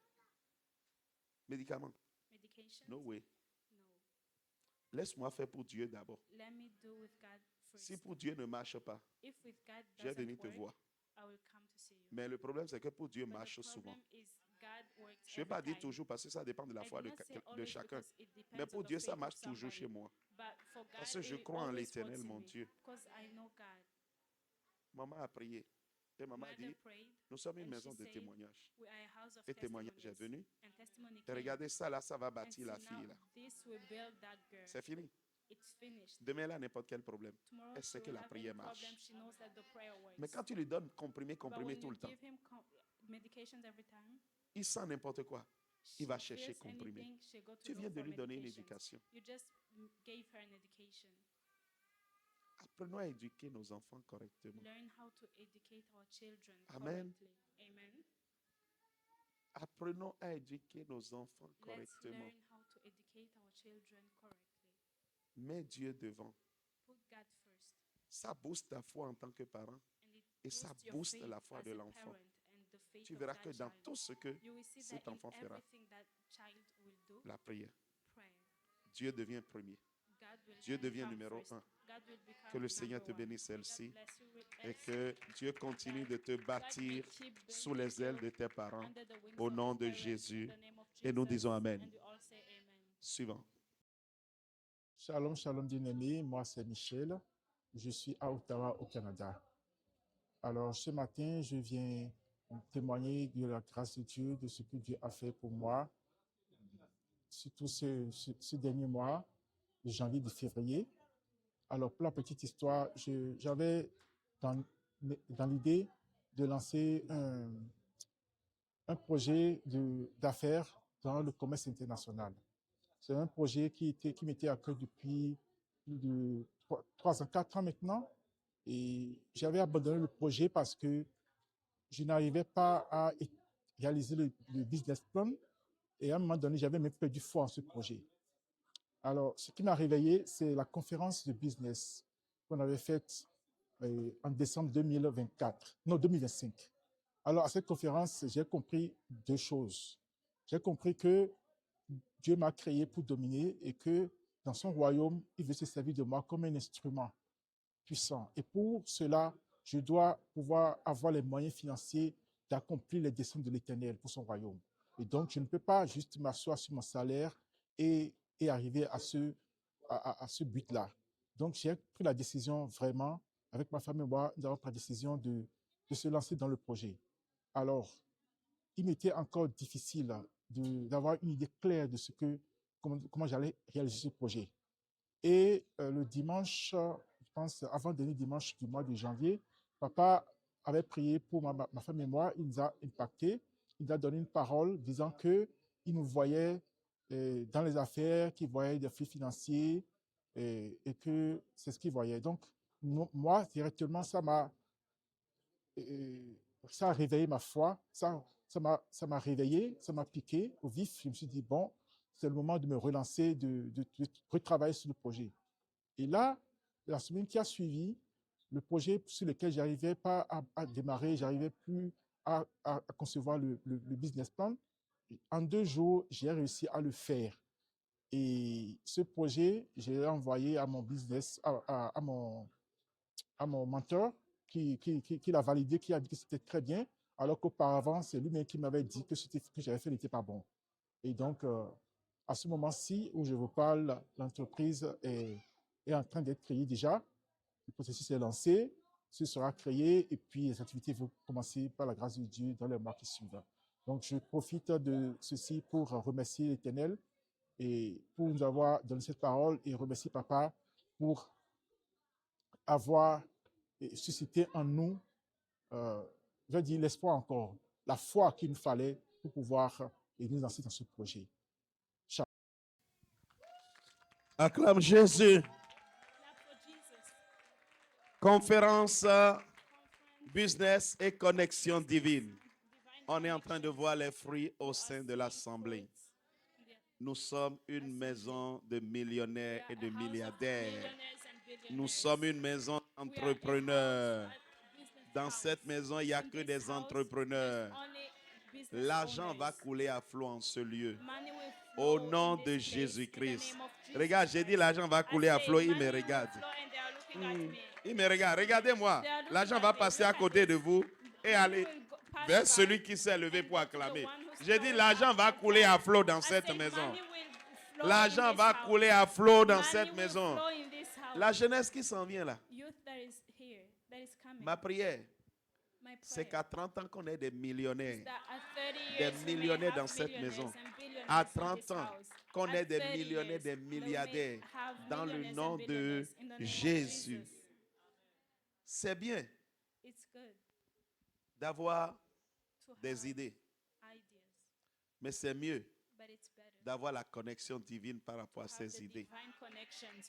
Médicaments, Medication? no way. No. Laisse-moi faire pour Dieu d'abord. Let me do with God first. Si pour Dieu ne marche pas, If with God je vais venir doesn't te work, voir. I will come to see you. Mais le problème, c'est que pour Dieu But marche the souvent. problem is God works Je ne vais pas every dire time. toujours parce que ça dépend de la I foi do de, not say de always chacun. because it Mais depends pour on the Dieu, ça faith marche of toujours somebody. chez moi. But for God, Parce que je it crois en always l'Éternel, works in mon me. Dieu. Because I know God. Maman a prié. Et maman a Mother dit, prayed, nous sommes une and maison she de said, témoignages. we are a house of Et témoignage est testimonies. venu. And testimony Et came. regardez ça, là, ça va And bâtir see la now, fille, là. this will build that girl. C'est fini. It's finished. Demain, elle a n'importe quel problème. Tomorrow Elle she sait que will la have any prière problem. marche. She knows that the prayer works. Mais quand tu lui donnes comprimé But when tout you le temps, give him medications every time, il sent n'importe quoi. Il va she chercher feels comprimé. anything, she'll go to Tu look viens de for lui donner une medications. éducation. You just gave her an education. Apprenons à éduquer nos enfants correctement. Learn how to educate our children Amen. correctly. Amen. Apprenons à éduquer nos enfants Let's correctement. learn how to educate our children correctly. Mets Dieu devant. Put God first. Ça booste ta foi en tant que parent And it et ça boosts your booste faith la foi as de a l'enfant. parent and the faith Tu of verras that que dans child. tout ce que You will see cet that in enfant fera, everything that child will do, la prière, prayer. Dieu devient premier. God will Dieu devient come numéro first. un. God will become Que le Seigneur te number one. bénisse celle-ci God bless you with et us. que Dieu continue de te bâtir Keep sous les ailes de tes parents under the wings au of nom your de parents, Jésus. in the name of Et nous Jesus, disons Amen. and we all say amen. Suivant. Shalom, shalom bien-aimés, moi c'est Michel, je suis à Ottawa au Canada. Alors ce matin, je viens témoigner de la grâce de Dieu, de ce que Dieu a fait pour moi, surtout ce dernier mois, de janvier, de février. Alors pour la petite histoire, j'avais dans l'idée de lancer un projet d'affaires dans le commerce international. C'est un projet qui m'était à cœur depuis plus de 3 ans, 4 ans maintenant. Et j'avais abandonné le projet parce que je n'arrivais pas à réaliser le business plan. Et à un moment donné, j'avais même perdu foi en ce projet. Alors, ce qui m'a réveillé, c'est la conférence de business qu'on avait faite en décembre 2025. Alors, à cette conférence, j'ai compris 2 choses. J'ai compris que Dieu m'a créé pour dominer et que dans son royaume, il veut se servir de moi comme un instrument puissant. Et pour cela, je dois pouvoir avoir les moyens financiers d'accomplir les desseins de l'Éternel pour son royaume. Et donc, je ne peux pas juste m'asseoir sur mon salaire et arriver à ce but-là. Donc, j'ai pris la décision vraiment, avec ma femme et moi, nous avons pris la décision de se lancer dans le projet. Alors, il m'était encore difficile d'avoir une idée claire de comment j'allais réaliser ce projet. Et le dimanche, je pense, avant-dernier dimanche du mois de janvier, papa avait prié pour ma femme et moi, il nous a impactés, il nous a donné une parole disant qu'il nous voyait dans les affaires, qu'il voyait des flux financiers et que c'est ce qu'il voyait. Donc, moi, directement, ça a réveillé ma foi, ça m'a réveillé, ça m'a piqué au vif. Je me suis dit, bon, c'est le moment de me relancer, de retravailler sur le projet. Et là, la semaine qui a suivi, le projet sur lequel je n'arrivais pas à démarrer, je n'arrivais plus à concevoir le business plan, en 2 jours, j'ai réussi à le faire. Et ce projet, je l'ai envoyé à mon business, à mon mentor, qui l'a validé, qui a dit que c'était très bien, alors qu'auparavant, c'est lui-même qui m'avait dit que ce que j'avais fait n'était pas bon. Et donc, à ce moment-ci où je vous parle, l'entreprise est en train d'être créée déjà. Le processus est lancé, ce sera créé et puis les activités vont commencer par la grâce de Dieu dans les mois qui suivent. Donc, je profite de ceci pour remercier l'Éternel et pour nous avoir donné cette parole et remercier Papa pour avoir suscité en nous, je vais dire l'espoir encore, la foi qu'il nous fallait pour pouvoir nous lancer dans ce projet. Acclame Jésus. Conférence, business et connexion divine. On est en train de voir les fruits au sein de l'Assemblée. Nous sommes une maison de millionnaires et de milliardaires. Nous sommes une maison d'entrepreneurs. Dans cette maison, il n'y a que des entrepreneurs. L'argent va couler à flot en ce lieu. Au nom de Jésus-Christ. Regarde, j'ai dit l'argent va couler à flot, il me regarde. Il me regarde, regardez-moi. L'argent va passer à côté de vous et aller vers celui qui s'est levé pour acclamer. J'ai dit l'argent va couler à flot dans cette maison. L'argent va couler à flot dans cette maison. La jeunesse qui s'en vient là. Ma prière, c'est qu'à 30 ans qu'on ait des millionnaires. Des millionnaires dans cette maison. À 30 ans, qu'on ait des millionnaires, des milliardaires dans le nom de Jésus. C'est bien d'avoir des idées, mais c'est mieux d'avoir la connexion divine par rapport à ces idées.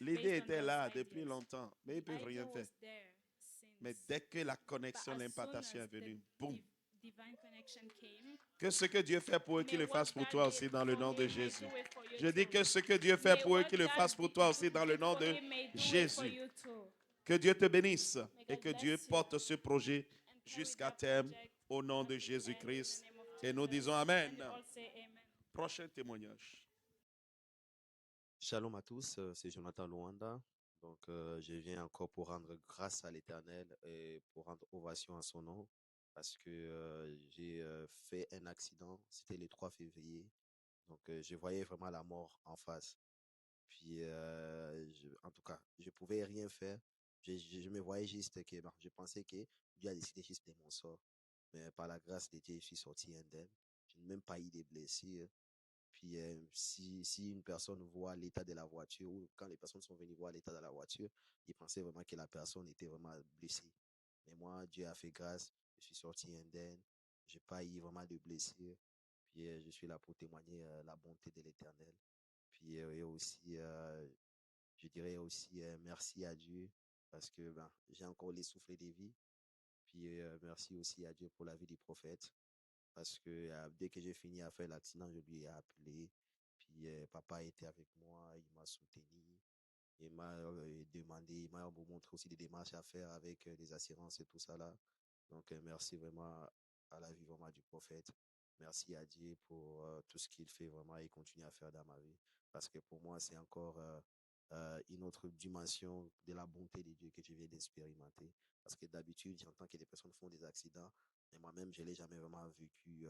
L'idée était là depuis longtemps, mais ils ne peuvent rien faire. Mais dès que la connexion, l'impartation est venue, boum. Que ce que Dieu fait pour eux, qu'il le fasse pour toi aussi dans le nom de Jésus. Je dis que ce que Dieu fait pour eux, qu'il le fasse pour toi aussi dans le nom de Jésus. Que Dieu te bénisse et que Dieu porte ce projet jusqu'à terme au nom de Jésus-Christ. Et nous disons Amen. Prochain témoignage. Shalom à tous, c'est Jonathan Luanda. Donc, je viens encore pour rendre grâce à l'Éternel et pour rendre ovation à son nom parce que j'ai fait un accident, c'était le 3 février. Donc, je voyais vraiment la mort en face. Puis, en tout cas, je pouvais rien faire. Je me voyais juste que, je pensais que Dieu a décidé juste de mon sort. Mais par la grâce de Dieu, je suis sorti indemne. Je n'ai même pas eu de blessures. Puis si une personne voit l'état de la voiture ou quand les personnes sont venues voir l'état de la voiture, ils pensaient vraiment que la personne était vraiment blessée. Mais moi, Dieu a fait grâce, je suis sorti indemne, j'ai pas eu vraiment de blessures. Puis je suis là pour témoigner la bonté de l'Éternel. Puis et aussi, je dirais aussi merci à Dieu parce que j'ai encore les souffles de vie. Puis merci aussi à Dieu pour la vie du prophète. Parce que dès que j'ai fini à faire l'accident, je lui ai appelé. Puis papa était avec moi, il m'a soutenu. Il m'a demandé, il m'a montré aussi des démarches à faire avec les assurances et tout ça là. Donc merci vraiment à la vie vraiment du prophète. Merci à Dieu pour tout ce qu'il fait vraiment et continue à faire dans ma vie. Parce que pour moi, c'est encore une autre dimension de la bonté de Dieu que je viens d'expérimenter. Parce que d'habitude, j'entends que des personnes font des accidents. Mais moi-même, je ne l'ai jamais vraiment vécu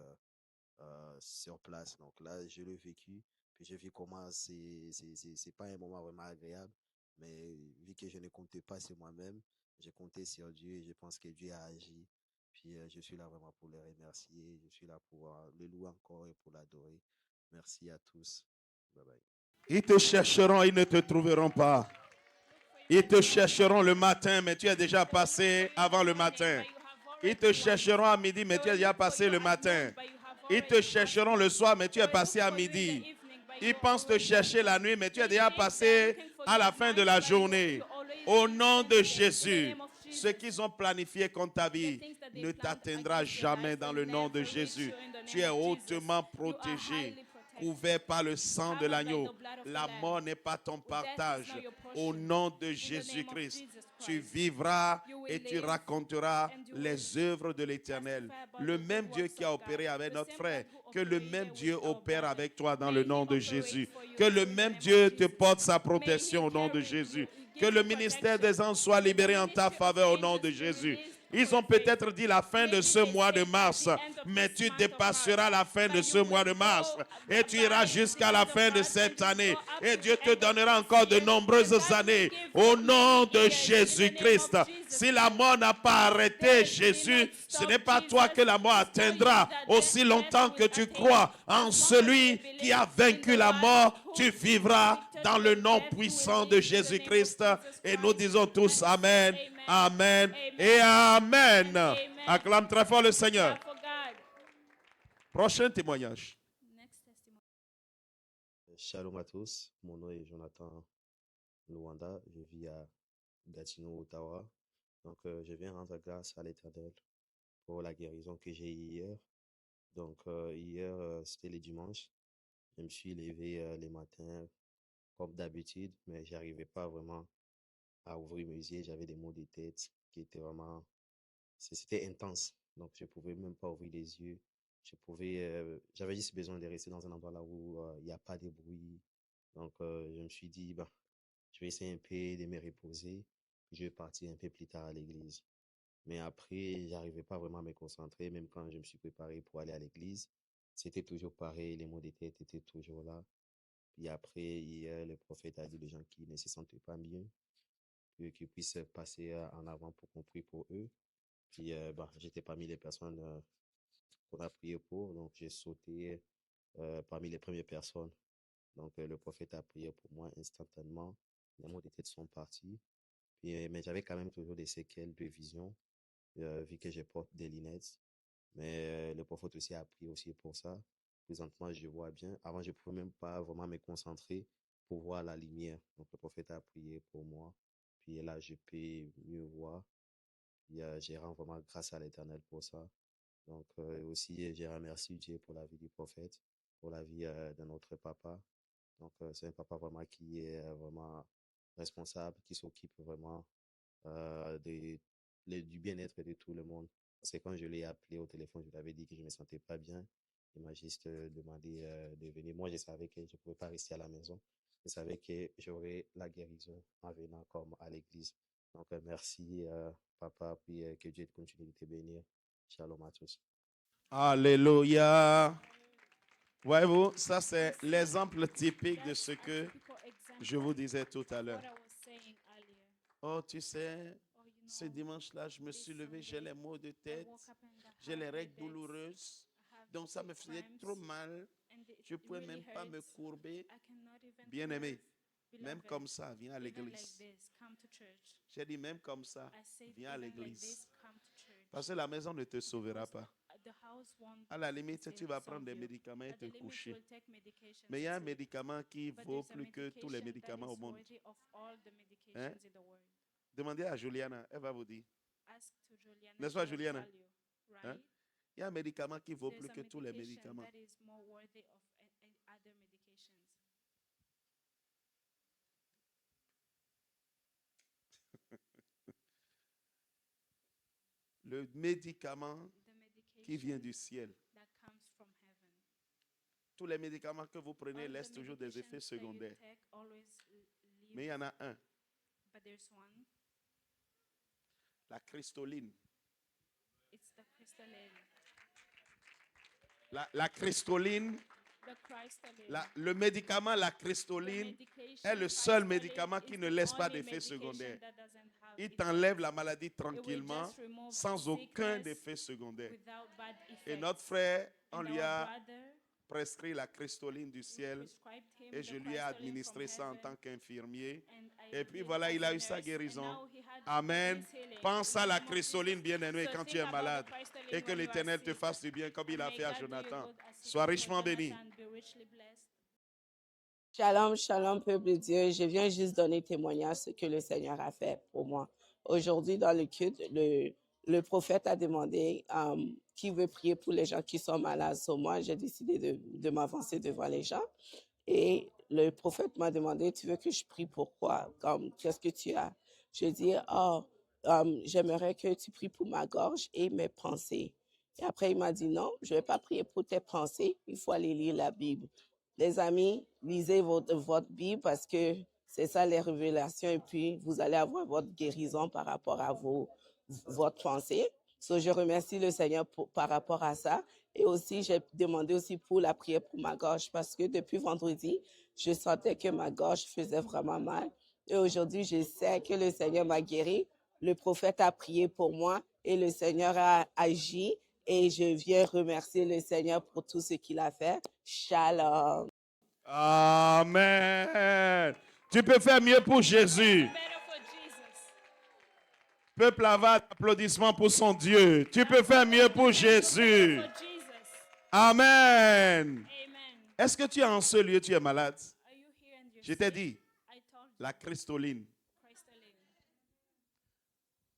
sur place. Donc là, je l'ai vécu. Puis j'ai vu comment c'est pas un moment vraiment agréable. Mais vu que je ne comptais pas sur moi-même, j'ai compté sur Dieu et je pense que Dieu a agi. Puis je suis là vraiment pour le remercier. Je suis là pour le louer encore et pour l'adorer. Merci à tous. Bye bye. Ils te chercheront, ils ne te trouveront pas. Ils te chercheront le matin, mais tu es déjà passé avant le matin. Ils te chercheront à midi, mais tu es déjà passé le matin. Ils te chercheront le soir, mais tu es passé à midi. Ils pensent te chercher la nuit, mais tu es déjà passé à la fin de la journée. Au nom de Jésus, ce qu'ils ont planifié contre ta vie ne t'atteindra jamais dans le nom de Jésus. Tu es hautement protégé, couvert par le sang de l'agneau. La mort n'est pas ton partage. Au nom de Jésus-Christ, tu vivras et tu raconteras les œuvres de l'Éternel. Le même Dieu qui a opéré avec notre frère, que le même Dieu opère avec toi dans le nom de Jésus. Que le même Dieu te porte sa protection au nom de Jésus. Que le ministère des anges soit libéré en ta faveur au nom de Jésus. Ils ont peut-être dit la fin de ce mois de mars, mais tu dépasseras la fin de ce mois de mars et tu iras jusqu'à la fin de cette année. Et Dieu te donnera encore de nombreuses années au nom de Jésus-Christ. Si la mort n'a pas arrêté Jésus, ce n'est pas toi que la mort atteindra. Aussi longtemps que tu crois en celui qui a vaincu la mort, tu vivras dans le nom puissant de Jésus-Christ. Et nous disons tous Amen. Amen et Amen. Acclame très fort le Seigneur. Prochain témoignage. Shalom à tous, mon nom est Jonathan Luanda, je vis à Gatineau, Ottawa. Donc je viens rendre grâce à l'Éternel pour la guérison que j'ai eue hier. Donc hier, c'était le dimanche. Je me suis levé le matin comme d'habitude, mais j'arrivais pas vraiment à ouvrir mes yeux. J'avais des maux de tête qui étaient vraiment... C'était intense. Donc, je ne pouvais même pas ouvrir les yeux. J'avais juste besoin de rester dans un endroit là où il n'y a pas de bruit. Donc, je me suis dit, bah, je vais essayer un peu de me reposer. Puis je vais partir un peu plus tard à l'église. Mais après, j'arrivais pas vraiment à me concentrer, même quand je me suis préparé pour aller à l'église. C'était toujours pareil, les maux de tête étaient toujours là. Puis après, hier, le prophète a dit aux gens qui ne se sentaient pas bien, qu'ils puissent passer en avant pour qu'on prie pour eux. Puis, bah, j'étais parmi les personnes qu'on a prié pour, donc j'ai sauté parmi les premières personnes. Donc, le prophète a prié pour moi instantanément. Les maux de tête sont partis. Puis, mais j'avais quand même toujours des séquelles de vision, vu que je porte des lunettes. Mais le prophète aussi a prié aussi pour ça. Présentement, je vois bien. Avant, je ne pouvais même pas vraiment me concentrer pour voir la lumière. Donc, le prophète a prié pour moi. Puis là, je peux mieux voir. Puis, je rends vraiment grâce à l'Éternel pour ça. Donc, aussi, je remercie Dieu pour la vie du prophète, pour la vie de notre papa. Donc, c'est un papa vraiment qui est vraiment responsable, qui s'occupe vraiment du bien-être de tout le monde. Parce que quand je l'ai appelé au téléphone, je lui avais dit que je ne me sentais pas bien. Il m'a juste demandé de venir. Moi, je savais que je ne pouvais pas rester à la maison. Je savais que j'aurais la guérison en venant comme à l'église. Donc, merci, papa, puis que Dieu continue de te bénir. Shalom à tous. Alléluia. Voyez-vous, ça c'est l'exemple typique de ce que je vous disais tout à l'heure. Oh, tu sais, ce dimanche-là, je me suis levé, j'ai les maux de tête, j'ai les règles douloureuses, donc ça me faisait trop mal. Je ne pouvais même pas me courber. Bien-aimé, même comme ça, viens à l'église. J'ai dit, même comme ça, viens à l'église. Parce que la maison ne te sauvera pas. À la limite, tu vas prendre des médicaments et te coucher. Mais il y a un médicament qui vaut plus que tous les médicaments au monde. Hein? Demandez à Juliana, elle va vous dire. N'est-ce pas, Juliana? Hein? Il y a un médicament qui vaut plus que tous les médicaments. Le médicament qui vient du ciel. Tous les médicaments que vous prenez laissent toujours des effets secondaires. Mais il y en a un. La cristoline. La cristoline, le médicament, la cristoline, est le seul médicament qui ne laisse pas d'effet secondaire. Il t'enlève la maladie tranquillement, sans aucun effet secondaire. Et notre frère, on lui a prescrit la cristoline du ciel et je lui ai administré ça en tant qu'infirmier. Et puis voilà, il a eu sa guérison. Amen. Pense à la cristoline, bien-aimé, quand tu es malade et que l'Éternel te fasse du bien comme il a fait à Jonathan. Sois richement béni. Shalom, shalom, peuple de Dieu. Je viens juste donner témoignage de ce que le Seigneur a fait pour moi. Aujourd'hui, dans le culte, le prophète a demandé qui veut prier pour les gens qui sont malades. So, moi, j'ai décidé de m'avancer devant les gens. Et le prophète m'a demandé, tu veux que je prie pour quoi? Qu'est-ce que tu as? Je dis, j'aimerais que tu pries pour ma gorge et mes pensées. Et après, il m'a dit, non, je ne vais pas prier pour tes pensées. Il faut aller lire la Bible. Les amis, lisez votre Bible parce que c'est ça les révélations et puis vous allez avoir votre guérison par rapport à votre pensée. So, je remercie le Seigneur par rapport à ça. Et aussi, j'ai demandé aussi pour la prière pour ma gorge parce que depuis vendredi, je sentais que ma gorge faisait vraiment mal. Et aujourd'hui, je sais que le Seigneur m'a guéri. Le prophète a prié pour moi et le Seigneur a agi. Et je viens remercier le Seigneur pour tout ce qu'il a fait. Shalom. Amen. Tu peux faire mieux pour Jésus. Peuple avare, applaudissements pour son Dieu. Tu peux faire mieux pour Jésus. Amen. Est-ce que tu es en ce lieu, tu es malade? Je t'ai dit, la cristoline.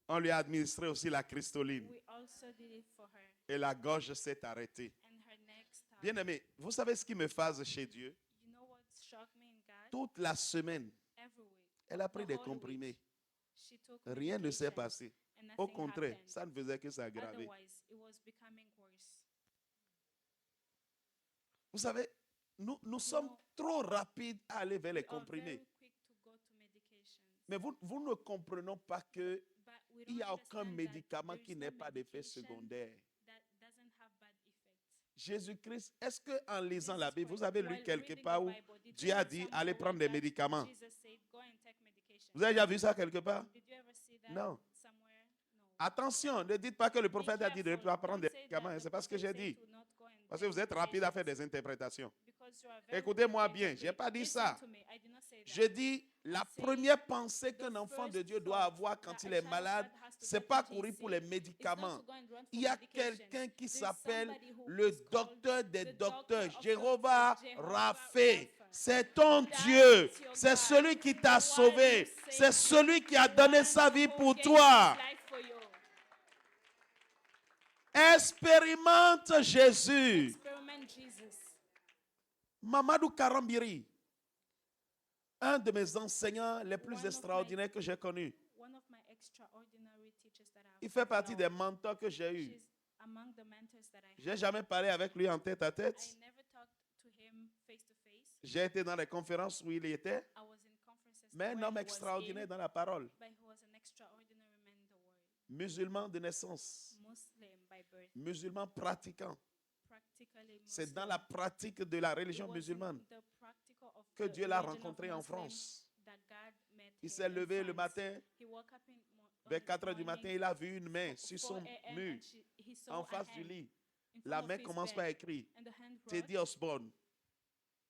On lui a administré aussi la cristoline. Et la gorge s'est arrêtée. Bien-aimé, vous savez ce qui me phase chez Dieu? Toute la semaine, elle a pris des comprimés. she took rien ne s'est medication passé. and Au nothing contraire, happened. ça ne faisait que s'aggraver. Otherwise, it was becoming worse. Vous savez, nous sommes trop rapides à aller vers les comprimés. Very quick to go to medications. Mais vous ne comprenez pas qu'il But we n'y don't a aucun understand that médicament there qui is n'ait no pas d'effet medication secondaire. that doesn't have bad effects. Jésus-Christ, est-ce qu'en lisant la Jesus Bible, vous Christ, avez lu while quelque reading part the où Bible, did Dieu you a read dit somewhere allez where prendre des that médicaments? Jesus said, go and take medication? Vous avez déjà vu ça quelque part? Did you ever see that Non. somewhere? No. Attention, ne dites pas que le Be prophète a dit de ne careful. pas prendre des Don't say médicaments. that the C'est pas ce que prophet j'ai said dit. to not go and Parce que take vous êtes rapide à faire medications. des interprétations. Because you are very Écoutez-moi quick to bien, je n'ai interpret. pas dit Listen ça. to me. I did not say that. Je dis, la I say première pensée the qu'un enfant de first Dieu doit thought avoir quand that il a est child of malade, God has to c'est get pas when he's courir pour sick. les It's not médicaments. to go and run for Il y a medication. quelqu'un qui There's s'appelle somebody who le is called docteur des the docteurs, doctor of Jéhovah doctors, Jehovah Rapha. Rapha. C'est ton That Dieu. is your C'est God. celui qui t'a The one sauvé. who C'est saved celui you. qui a The donné one sa vie who pour gave toi. his life for you. Expérimente Jésus. Experiment Jesus. Mamadou Karambiri, un de mes enseignants les plus One of extraordinaires que j'ai connus. One of my extraordinary teachers that I've Il fait partie des known. mentors que j'ai eus. She's among the mentors that I J'ai have. jamais parlé avec lui en tête à I tête. never talked to him face to face. J'ai été dans les conférences où il était, I was in conferences mais un where homme he was extraordinaire in, dans la parole. but he was an extraordinary man in the word. Musulman de naissance, Muslim by birth, musulman pratiquant. practically Muslim. C'est dans la pratique de la It religion was in musulmane the practical of que the Dieu l'a religion of rencontré en Muslim France. that God met Il him s'est in levé le France. matin, He woke up on vers the 4 heures du morning, matin, il a vu une main sur 4 son a.m. mur, and he saw en a face du hand lit. in La front main of his commence bed, par écrire and the hand wrote, Teddy Osborne,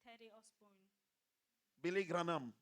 Teddy Osborne. Billy Graham.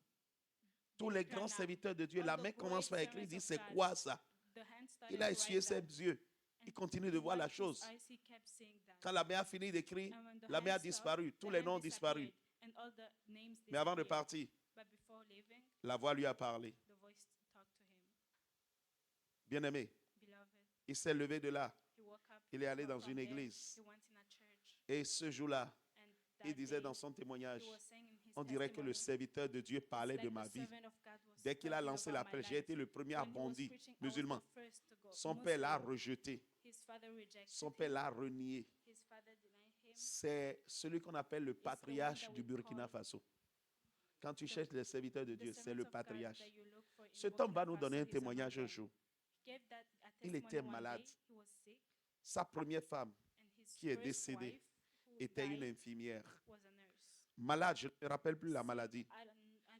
Tous Billy les grands Graham. serviteurs de Dieu, All la the main commence par great écrire, il dit servants of c'est God. quoi ça? The hand started Il a to essuyé write ses down, yeux. Il and continue de he voir la wiped his chose. eyes, he kept seeing that. Quand la main a fini d'écrire, And when the la main a hand stopped, disparu. Tous the les hand noms ont disparu. disappeared, and all the names Mais avant de disappeared. partir, But before leaving, la voix lui a parlé. the voice talked to him. Bien-aimé, Beloved, il s'est levé de là. he woke up Il est allé dans from une there, église. he went in a church, Et ce jour-là, and il that disait day, dans son témoignage, he was saying in his on dirait que le testimony, serviteur de Dieu it's parlait like de the ma vie. servant of God was Dès qu'il a talking lancé about my l'appel, j'ai life. été le premier à When he was bondir, preaching, I was musulman. the first to go, Son père l'a Muslim. rejeté. His father rejected Son him. père l'a renié. His father denied him. C'est celui qu'on appelle le patriarche du Burkina Faso. Quand tu cherches les serviteurs de The Dieu, c'est servants le of God patriarche. that you look for in Cet homme va Burkina nous Faso, donner un he's among témoignage un them. jour. He gave that a Il testimony était one malade. day. He was sick, Sa première femme, and his qui est first décédée, wife, who était une died, infirmière. was a nurse. Malade, je ne me rappelle plus la Sick, maladie. I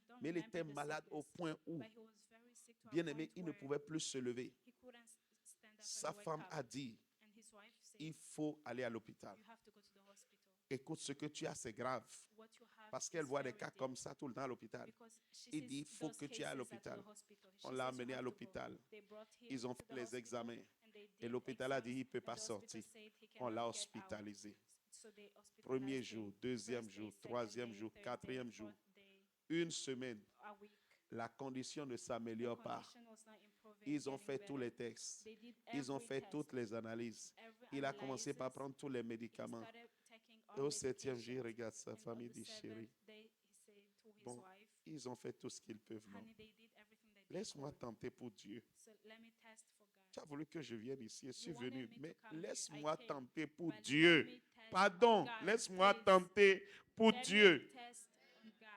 don't Mais il remember était the malade au sickness, point où, but he was very sick to a bien aimé, point il ne where pouvait plus se lever. he couldn't stand up Sa and wake femme up. a dit, And his wife said, il faut aller à l'hôpital. you have to go to the hospital. Écoute, ce que tu as, c'est grave. What you have Parce is qu'elle voit des very cas deep. comme ça tout le temps à l'hôpital. Because she Il sees dit, il faut those que tu ailles à cases l'hôpital. the hospital. She On says l'a you amené à have to go. l'hôpital. They brought him Ils ont to fait the les hospital, examens. and they Et did l'hôpital a dit, exams, il ne peut and pas the hospital sortir. said he On l'a cannot get out. hospitalisé. So they Premier hospitalized jour, him. deuxième First jour, day, second troisième day, jour, third quatrième day, jour. fourth day, Une semaine, a week. la condition ne The s'améliore pas. condition was not improving, Ils ont getting fait tous better. les tests. They did Ils ont every fait test, toutes les analyses. every Il a commencé par analysis. prendre tous les He médicaments. started taking Et all au septième jour, il medications. regarde sa And on famille, the dit, seventh chérie, day, he said to his bon, wife, ils ont fait tout ce qu'ils peuvent. Non. honey, they did everything that they Laisse-moi could. tenter pour Dieu. So let me test for God. Tu as voulu que je vienne ici, je suis You wanted venu. me to Mais come here, laisse-moi I came. tenter pour But let Dieu. me test Pardon, on God, laisse-moi please. tenter pour Let me Dieu. test on God.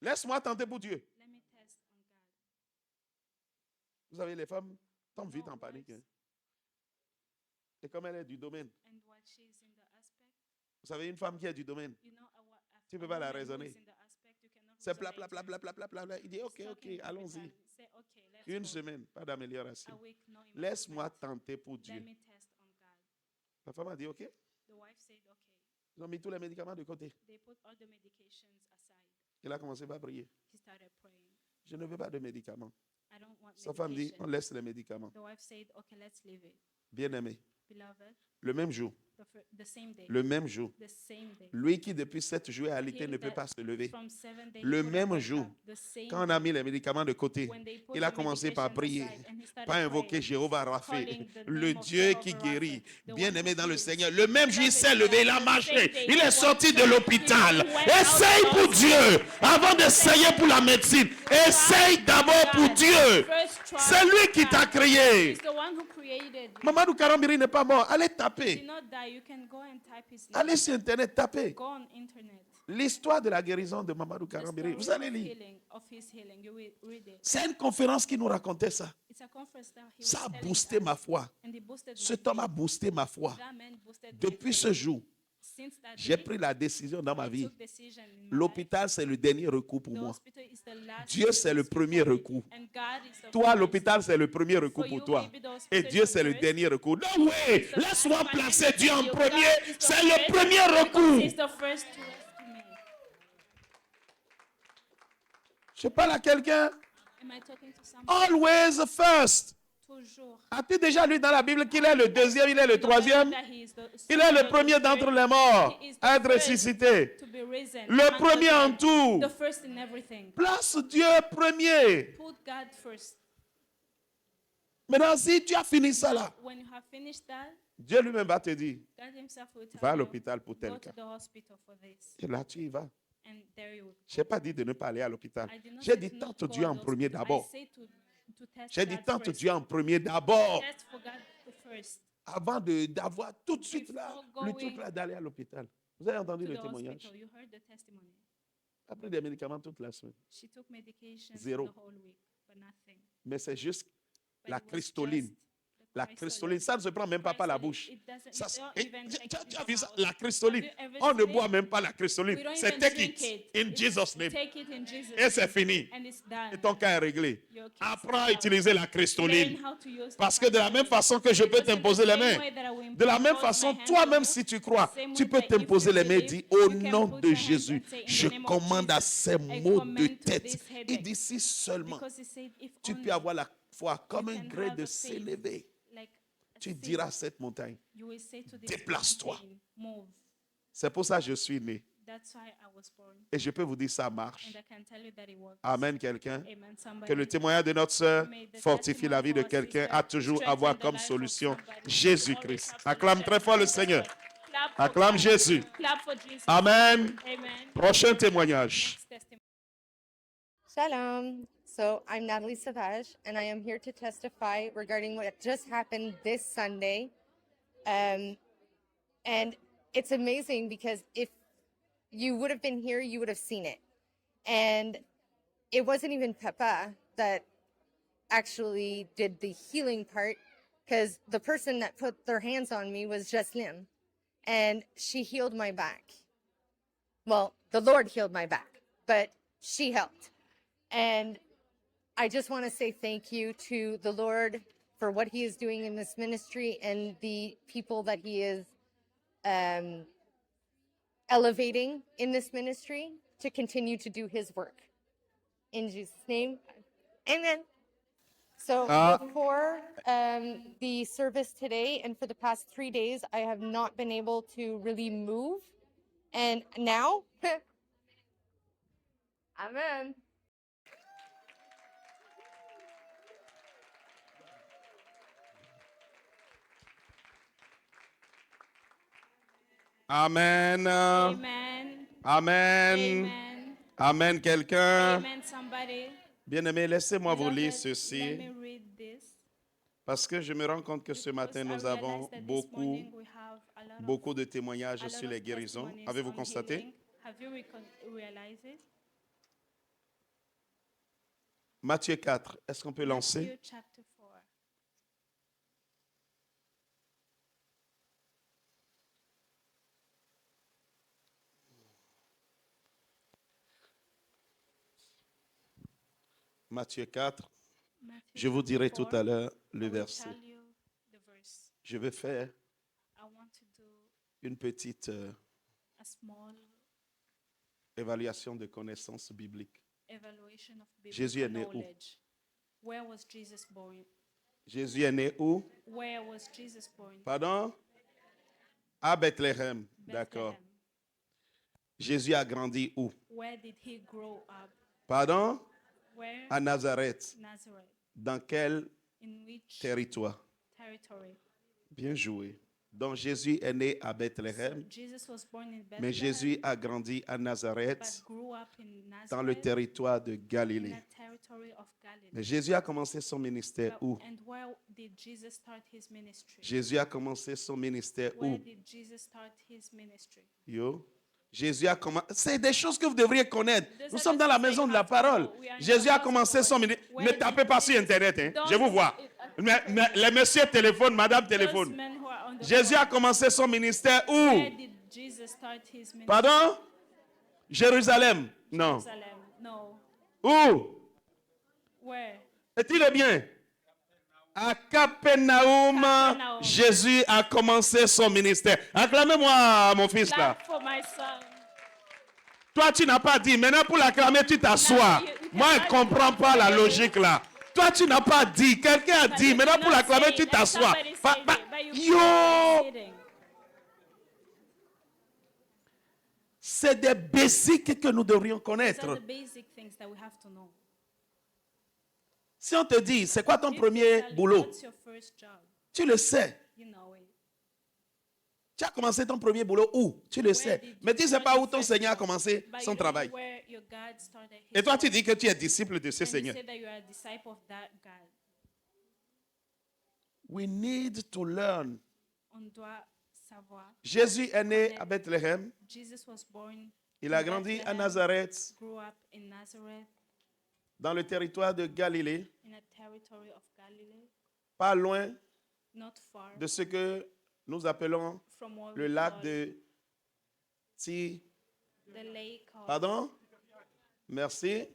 Laisse-moi tenter pour Dieu. Let me test on God. Vous savez, les femmes tombent vite No en panique. words. Hein. Et comme elle est du domaine, And what she's in the aspect, vous savez, une femme qui est du domaine, you know, tu a peux pas la woman who raisonner. is in the aspect, you cannot c'est pla, pla, resonate pla, her. pla, pla, pla, pla, pla. Il dit, She's ok, talking ok, every allons-y. time. Say, okay, let's Une go. semaine, pas A d'amélioration. week, no Laisse-moi improvement. tenter pour Let Dieu. me test on God. La femme a dit, ok. The wife said, okay. Ils ont mis tous les médicaments de côté. They put all the medications aside. Il a commencé par prier. He started praying. Je ne veux pas de médicaments. I don't want Sa femme dit, medication. on laisse les médicaments. The wife said, okay, let's leave it. Bien-aimé, Beloved, le même jour, the the same day. Le même jour. The same day. Lui qui depuis 7 jours est alité Him ne peut that pas se lever. from 7 days Le couldn't même wake jour, up. The same quand on a day, mis les médicaments de côté, when they put il a the commencé par medication prier, aside and he started par invoquer praying, Jéhovah Rapha, calling the le name of Dieu Jehovah qui Rapha, guérit, the bien one aimé who dans le heals. Seigneur. Le même jour, il s'est Beloved levé, il a God, the marché, same day il he est sorti went de out, l'hôpital. he went out Essaye of pour the Dieu, hospital. avant d'essayer pour la médecine. Essaye d'abord pour Dieu. First try C'est lui qui t'a God. créé. He's the one who created you. Mamadou Karambiri n'est pas mort. Allez He did taper. not die. You can go and type his name. Allez sur Internet, taper. Go on internet. L'histoire de la guérison de Mamadou The Karambiri. Vous story allez lire. of his healing. You will read it. C'est une conférence qui nous racontait ça. It's a conference that he Ça was a telling boosté us, ma foi. and he boosted my Cet homme a faith. boosté ma foi. That man boosted my Depuis faith. ce jour, Since that j'ai day, pris la décision dans ma I vie. took decision in my life. L'hôpital, c'est le dernier recours pour The moi. hospital is the last Dieu, c'est le choice premier for me, recours. and God is the Toi, first. l'hôpital, c'est le premier recours For pour you, toi. maybe the hospital Et is Dieu, the c'est le first. dernier recours. Non, oui, It's the laisse-moi last placer one. Dieu en God premier. is the C'est le first, premier because recours. he's the first to rescue me. Je parle à quelqu'un. Am I talking to someone? Always first. Toujours. As-tu déjà lu dans la Bible qu'il est le deuxième, il est le troisième? That he is the Il est le second or premier the d'entre third. les morts He is the à être first ressuscité. to be risen Le among the premier en dead. tout. The first in everything. Place Dieu premier. Put God first. Maintenant, si tu as fini ça là, When you have finished that, Dieu lui-même va te dire, God himself will tell va à you, l'hôpital pour go tel to cas. the hospital for this. Et là, tu y vas. And there you will Je n'ai pas dit de ne pas aller à l'hôpital. I did not J'ai say dit to not tente go Dieu to en the premier hospital. d'abord. I say to test J'ai dit God tente first. Dieu en premier d'abord. Test for God first. Avant d'avoir tout de suite là, Before le going truc là d'aller à l'hôpital. Vous avez entendu To le the témoignage? hospital, you heard the testimony. Elle a pris des médicaments toute la semaine. She took medication Zéro. the whole week, but nothing. Mais c'est juste But la it was cristoline. just the La cristoline, ça ne se prend même pas par la bouche. It doesn't, Ça, you don't et- even tu take tu- it tu in as vu your ça? mouth. La cristoline. Have you ever On ne seen boit it? même pas la cristoline. We don't C'est even take drink it it. in It's Jesus' name. Take it in Jesus' Et c'est name. fini. And it's done. Et ton cas est réglé. Your case Apprends à is utiliser la Learn cristoline. how to use the Parce que de la même cristoline. façon que je peux Because in the t'imposer les same mains, way that I will de la même impose my façon, hands toi-même, on you, si tu crois, the same tu way peux that if t'imposer you les mains. believe, Dis, au you can nom put de your hands Jésus, and say, in the je name of commande à Jesus, ces I maux de command to tête. this Et headache. d'ici seulement, Because he said, if tu only peux avoir la foi comme you un can gré have de the faith, s'élever. like a Tu seed, diras à cette montagne, you will say to this déplace-toi. mountain, move. c'est pour ça que je suis né. That's why I was born. Et je peux vous dire, ça marche. And I can tell you that it works. Amen, quelqu'un. Amen, somebody. Que le témoignage de notre sœur May the fortifie la vie de testimony of our quelqu'un, sister a toujours strengthen avoir the comme life of solution somebody. Jésus-Christ. Always have Acclame solution. très fort le Seigneur. Clap for Acclame God. Jésus. Clap for Jesus. Amen. Amen. Prochain témoignage. Next testimony. Shalom. So I'm Natalie Savage, and I am here to testify regarding what just happened this Sunday. And it's amazing because if you would have been here, you would have seen it. And it wasn't even Papa that actually did the healing part, because the person that put their hands on me was Jesslyn, and she healed my back. Well, the Lord healed my back, but she helped. And I just want to say thank you to the Lord for what he is doing in this ministry and the people that he is elevating in this ministry to continue to do his work. In Jesus' name, amen. So before the service today and for the past 3 days, I have not been able to really move. And now, amen. Amen. Amen. Amen. Amen. Amen, quelqu'un. Amen, somebody. Bien-aimé, laissez-moi vous lire Beloved, let ceci, me read this. parce que je me rends compte que ce matin, Because nous I avons realize that this morning beaucoup, we have a lot of- beaucoup de témoignages a lot sur les of guérisons. testimonies Avez-vous on constaté? healing. Have you realized it? Matthieu 4, est-ce qu'on peut lancer? Matthew chapter 4. Matthieu 4, Matthew je vous dirai chapter tout à 4. l'heure I le will verset. tell you the verse. Je vais faire I want to do une petite a small évaluation de connaissances bibliques. evaluation of Jésus est né biblical où? knowledge. Where was Jesus born? Jésus est né où? Where was Jesus born? Pardon? À Bethléem. D'accord. Bethlehem. Jésus a grandi où? Where did he grow up? Pardon? Where? À Nazareth. Nazareth. Dans quel In which territoire? territory? Bien joué. Donc Jésus est né à Bethléem, Jesus was born in Bethlehem, mais Jésus a grandi à but Nazareth, grew up in Nazareth, dans le territoire de in Galilée. a territory of Galilee. Mais Jésus a commencé son ministère où? And where did Jesus start his ministry? Jésus a commencé son ministère Where où? did Jesus start his ministry? Yo. Jésus a commencé. C'est des choses que vous devriez connaître. Those Nous are sommes the dans la things that maison you de la have to parole. know. We are in Jésus the a house of commencé God. son ministère. Where Ne did tapez pas sur Jesus- Internet. Hein. Don't- Je vous vois. Les messieurs téléphonent, madame Those téléphone. men who are on the Jésus a phone, commencé son ministère where où? did Jesus start his ministry? Pardon? Jérusalem. Non. Jerusalem. No. Où? Where? Est-il bien? À Capernaum, Capernaum. Jésus a commencé son ministère. Acclamez-moi, mon fils là. Clap for my son. Toi, tu n'as pas dit. Maintenant, pour l'acclamer, tu t'assois. No, you Moi, je ne cannot comprends pas la logique là. Toi, tu n'as pas dit. Quelqu'un a dit. You Maintenant, did pour not l'acclamer, say tu it. Then t'assois. somebody said it, but you Yo! are sitting. C'est des basiques que nous devrions These connaître. are the basic things that we have to know. Si on te dit, c'est quoi ton If they premier tell you, boulot? what's your first job? Tu le sais. You know it. Tu as commencé ton premier boulot où? Tu le sais. did you Mais tu ne sais start pas où your ton first Seigneur a job? commencé But son you don't travail. know where your God started his Et toi, tu work. dis que tu es disciple de ce And you Seigneur. say that you are a disciple of that God. We need to learn. On doit savoir. Jésus est né à Bethléem. Jesus was born Il a in grandi à Bethlehem, Nazareth, grew up in Nazareth, dans le territoire de Galilée, in a territory of Galilee, pas loin not far de ce que nous appelons from what le we lac call de Ti. the lake of. Pardon? Merci.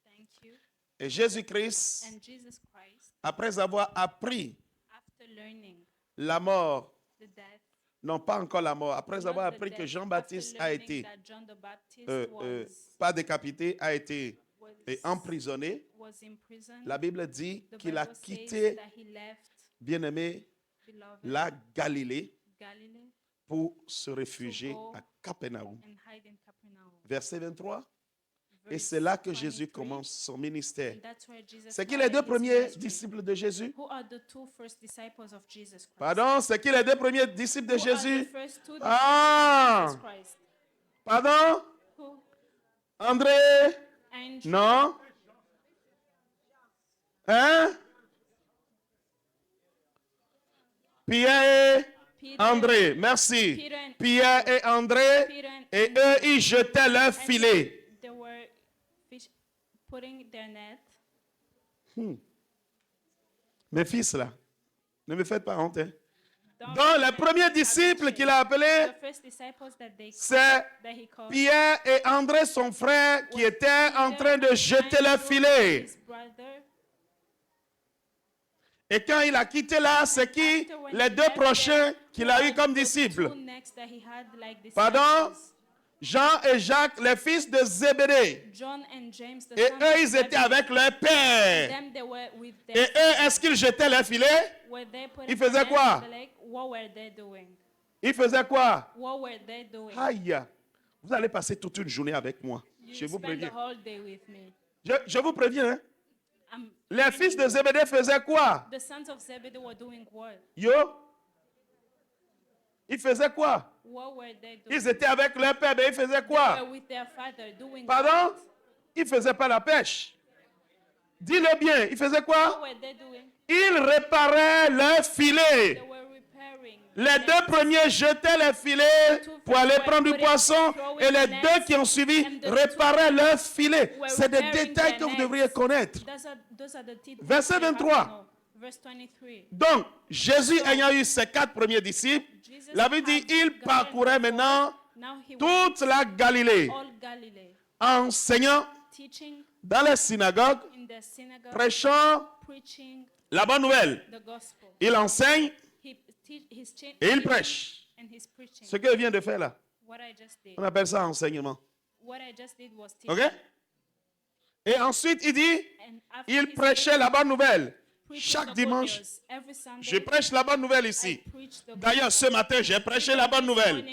Thank you. Et Jésus-Christ, And Jesus Christ, après avoir appris after learning la mort, the death, non pas encore la mort, après not avoir the appris que death, Jean-Baptiste after a learning été, that John the Baptist pas décapité, a été was emprisonné, was in prison. la Bible dit The qu'il a Bible says quitté, that he left, bien-aimé, beloved, la Galilée Galilee pour se réfugier go à Capernaum. and hide in Capernaum. Verset 23. Et Verse c'est là que Jésus 23, commence son ministère. and that's where Jesus C'est qui started les deux his premiers ministry. disciples de Jésus? Who are the two first disciples of Jesus Christ? Pardon, c'est qui les deux premiers disciples de Who are the Jésus? first two disciples Ah! of Jesus Christ? Pardon? Who? André? Andrew, Non? Hein? Pierre et Peter, André, merci. Peter and- Pierre et André, Peter and et eux, ils jetaient leur filet. They were putting their net. Mes fils, là, ne me faites pas honte. Hein. Don't Donc, le let premier them disciple have qu'il a appelé, The first disciples c'est that he called Pierre et André, son frère, qui étaient en train de jeter leur filet. his brother. Et quand il a quitté là, c'est qui? After when Les he deux left prochains there, qu'il who a are eu comme the disciples. two next that he had like disciples? Pardon? Jean et Jacques, les fils de Zébédée. John and James, the Et sons eux, of ils étaient Zebedee. avec leur père. Them, they were with Et their eux, est-ce qu'ils jetaient leur filet? Were they putting Ils faisaient their quoi? nets in the lake? What were they doing? Ils faisaient quoi? What were they doing? Aïe! Vous allez passer toute une journée avec moi. You Je vous spend the préviens. whole day with me. Je vous préviens. Hein? I'm- Les fils de Zébédée faisaient quoi? The sons of Zebedee were doing what? Yo? Ils faisaient quoi? What were they doing? Ils étaient avec leur père, mais ils faisaient They quoi? were with their father doing Pardon? what? Ils ne faisaient pas la pêche. Dis-le bien. Ils faisaient quoi? What were they doing? Ils réparaient leur filet. They were repairing. Les deux premiers jetaient les filets pour aller prendre du poisson et les deux qui ont suivi réparaient leur filet. C'est des détails que vous devriez connaître. Those are the tips Verset you have to 23. know. Verse 23. Donc, Jésus ayant eu ses 4 premiers disciples, Jesus la Bible dit, had il gotten parcourait maintenant Now he went toute la Galilée, all Galilee, enseignant teaching dans les synagogues, in the synagogue, prêchant preaching la bonne nouvelle. the gospel. Il enseigne He's et il prêche. and he's preaching. Ce qu'il vient de faire là, What I just did. on appelle ça enseignement. What I just did was OK? teaching. Et ensuite, il dit, And after il he prêchait said, la bonne nouvelle. Chaque dimanche, je prêche la bonne nouvelle ici. D'ailleurs, ce matin, j'ai prêché la bonne nouvelle.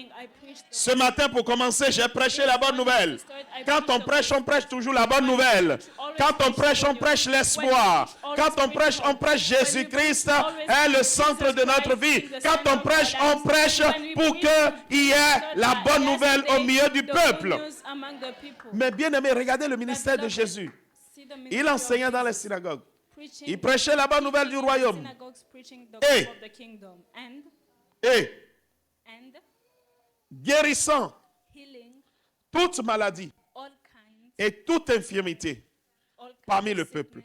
Ce matin, pour commencer, j'ai prêché la bonne nouvelle. Quand on prêche toujours la bonne nouvelle. Quand on prêche l'espoir. Quand on prêche Jésus-Christ est le centre de notre vie. Quand on prêche pour qu'il y ait la bonne nouvelle au milieu du peuple. Mais bien aimé, regardez le ministère de Jésus. Il enseignait dans les synagogues. Il prêchait la bonne nouvelle du royaume. Et guérissant toute maladie et toute infirmité parmi le peuple.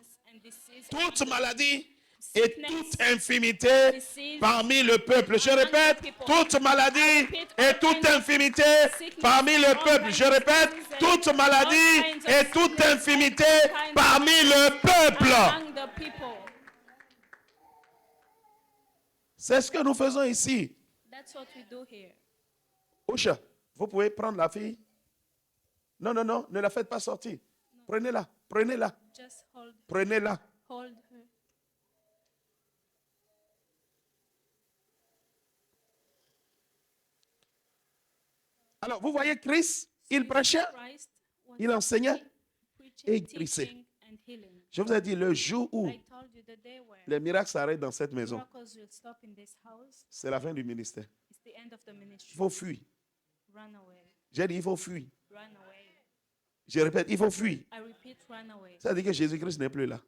Toute maladie et toute infirmité parmi le peuple. Je répète, toute maladie et toute infirmité parmi le peuple. Je répète, toute maladie et toute infirmité parmi le peuple. C'est ce que nous faisons ici. Osha, vous pouvez prendre la fille. Non, ne la faites pas sortir. Prenez-la. Prenez-la. Alors, vous voyez Christ, il prêchait, il enseignait et il guérissait. Je vous ai dit, le jour où les miracles s'arrêtent dans cette maison, c'est la fin du ministère. Il faut fuir. J'ai dit, il faut fuir. Je répète, il faut fuir. Ça veut dire que Jésus-Christ n'est plus là.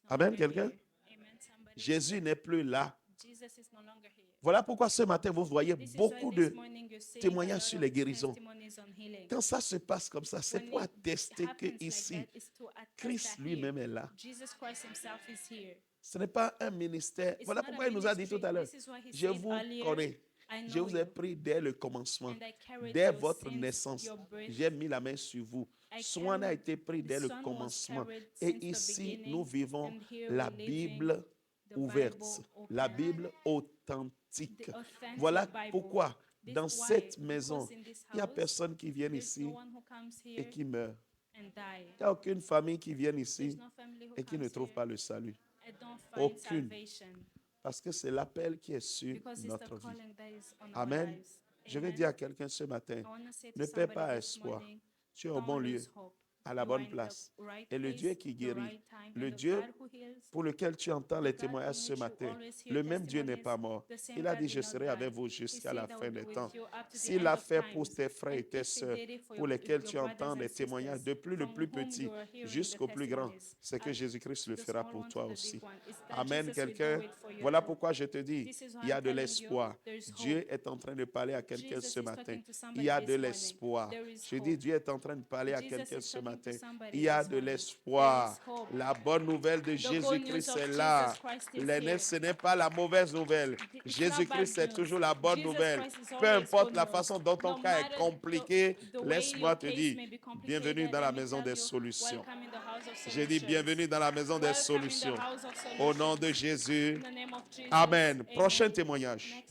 Amen, quelqu'un? Jésus n'est plus là. Voilà pourquoi ce matin, vous voyez beaucoup de témoignages sur les guérisons. Quand ça se passe comme ça, c'est pour attester que ici, Christ lui-même est là. Ce n'est pas un ministère. Voilà pourquoi il nous a dit tout à l'heure, je vous connais. Je vous ai pris dès le commencement, dès votre naissance. J'ai mis la main sur vous. Soin a été pris dès le commencement. Et ici, nous vivons la Bible ouverte, la Bible authentique. Voilà pourquoi dans cette maison, il n'y a personne qui vient ici et qui meurt. Il n'y a aucune famille qui vient ici et qui ne trouve pas le salut. Aucune. Parce que c'est l'appel qui est sur notre vie. Amen. Je vais dire à quelqu'un ce matin, ne perds pas espoir. Tu es au bon lieu, à la bonne place. Et le Dieu qui guérit, le Dieu pour lequel tu entends les témoignages ce matin, le même Dieu n'est pas mort. Il a dit, je serai avec vous jusqu'à la fin des temps. S'il l'a fait pour tes frères et tes sœurs, pour lesquels tu entends les témoignages, depuis le plus petit jusqu'au plus grand, c'est que Jésus-Christ le fera pour toi aussi. Amen, quelqu'un. Voilà pourquoi je te dis, il y a de l'espoir. Dieu est en train de parler à quelqu'un ce matin. Il y a de l'espoir. Je dis, Dieu est en train de parler à quelqu'un ce matin. Il y a de l'espoir. La bonne nouvelle de Jésus-Christ est là. Ce n'est pas la mauvaise nouvelle. Jésus-Christ est toujours la bonne nouvelle. Peu importe la façon dont ton cas est compliqué, laisse-moi te dire, bienvenue dans la maison des solutions. J'ai dit bienvenue dans la maison des solutions. Au nom de Jésus. Amen. Prochain témoignage.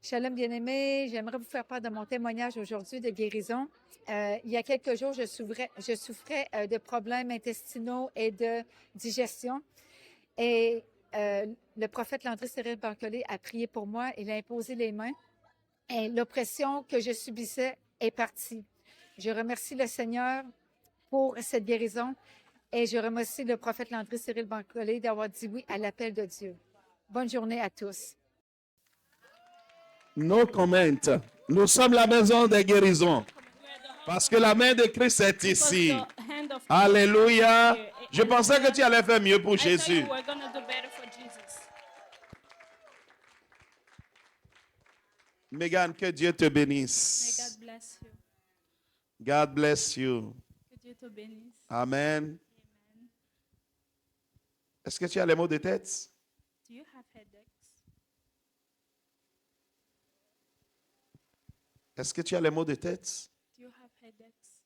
Shalom bien-aimé, j'aimerais vous faire part de mon témoignage aujourd'hui de guérison. Il y a quelques jours, je souffrais de problèmes intestinaux et de digestion. Et le prophète Landry Cyril Bancolé a prié pour moi, il a imposé les mains et l'oppression que je subissais est partie. Je remercie le Seigneur pour cette guérison et je remercie le prophète Landry Cyril Bancolé d'avoir dit oui à l'appel de Dieu. Bonne journée à tous. No comment. Nous sommes la maison des guérisons. Parce que la main de Christ est ici. Alléluia. Je pensais que tu allais faire mieux pour Jésus. Megan, que Dieu te bénisse. God bless you. Que Dieu te bénisse. Amen. Est-ce que tu as les maux de tête? Do you have headaches? Est-ce que tu as les maux de tête? Do you have headaches?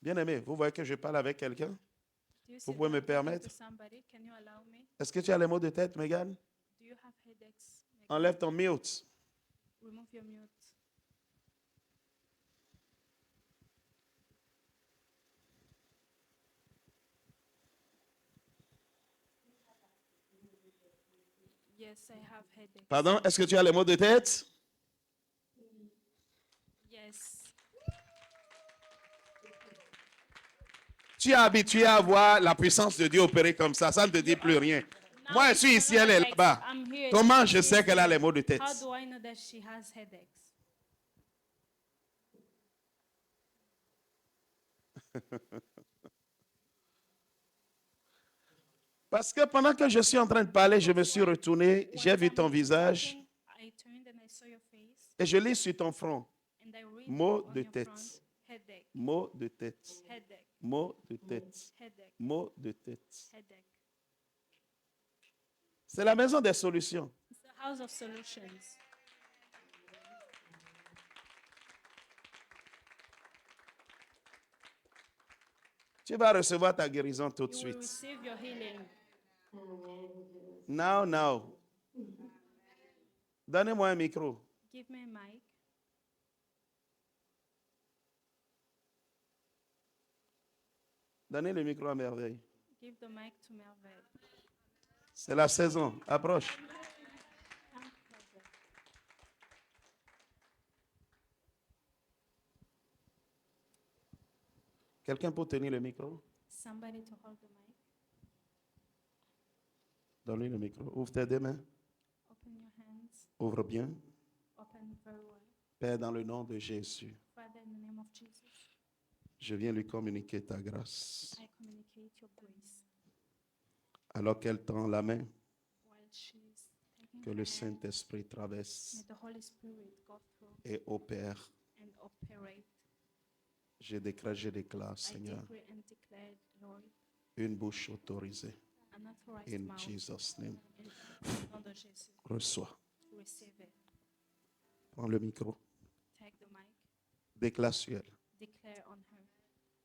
Bien-aimé, vous voyez que je parle avec quelqu'un? Do you Vous sit pouvez me down talking permettre? to somebody? Can you allow me? Est-ce que tu as les maux de tête, Megan? Do you have headaches? Enlève ton mute. Remove your mute. Yes, I have headache. Pardon, est-ce que tu as les maux de tête? Yes. Tu es habitué à voir la puissance de Dieu opérer comme ça ne te dit plus rien. Moi, je suis ici, elle est là-bas. Comment je sais qu'elle a les maux de tête? How do I know that she has headaches? Parce que pendant que je suis en train de parler, je me suis retourné, j'ai vu ton visage I turned and I saw your face et je lis sur ton front. and I read Maux on de your tête, front, headache, maux de tête, headache, maux de tête, headache, maux de tête. headache. C'est la maison des solutions. It's the house of solutions. Tu vas recevoir ta guérison tout de You will suite. receive your healing. Now. Donnez-moi un micro. Give me a mic. Donnez le micro à merveille. Give the mic to Merveille. C'est la saison. Approche. Quelqu'un peut tenir le micro? Somebody to hold the mic. Donne-lui le micro. Ouvre tes deux mains. Open your hands. Ouvre bien. Open very well. Père, dans le nom de Jésus, Father, in the name of Jesus, je viens lui communiquer ta grâce. I communicate your grace. Alors qu'elle tend la main, While she's taking que her le hand, Saint-Esprit may traverse the Holy Spirit go through et opère. and operate. Je déclare, I Seigneur, decree and declare, Lord, une bouche autorisée. an authorized In mouth Jesus' name. in the nom de Jésus. Reçois. Receive it. Prends le micro. Take the mic. Déclare sur elle. Declare on her.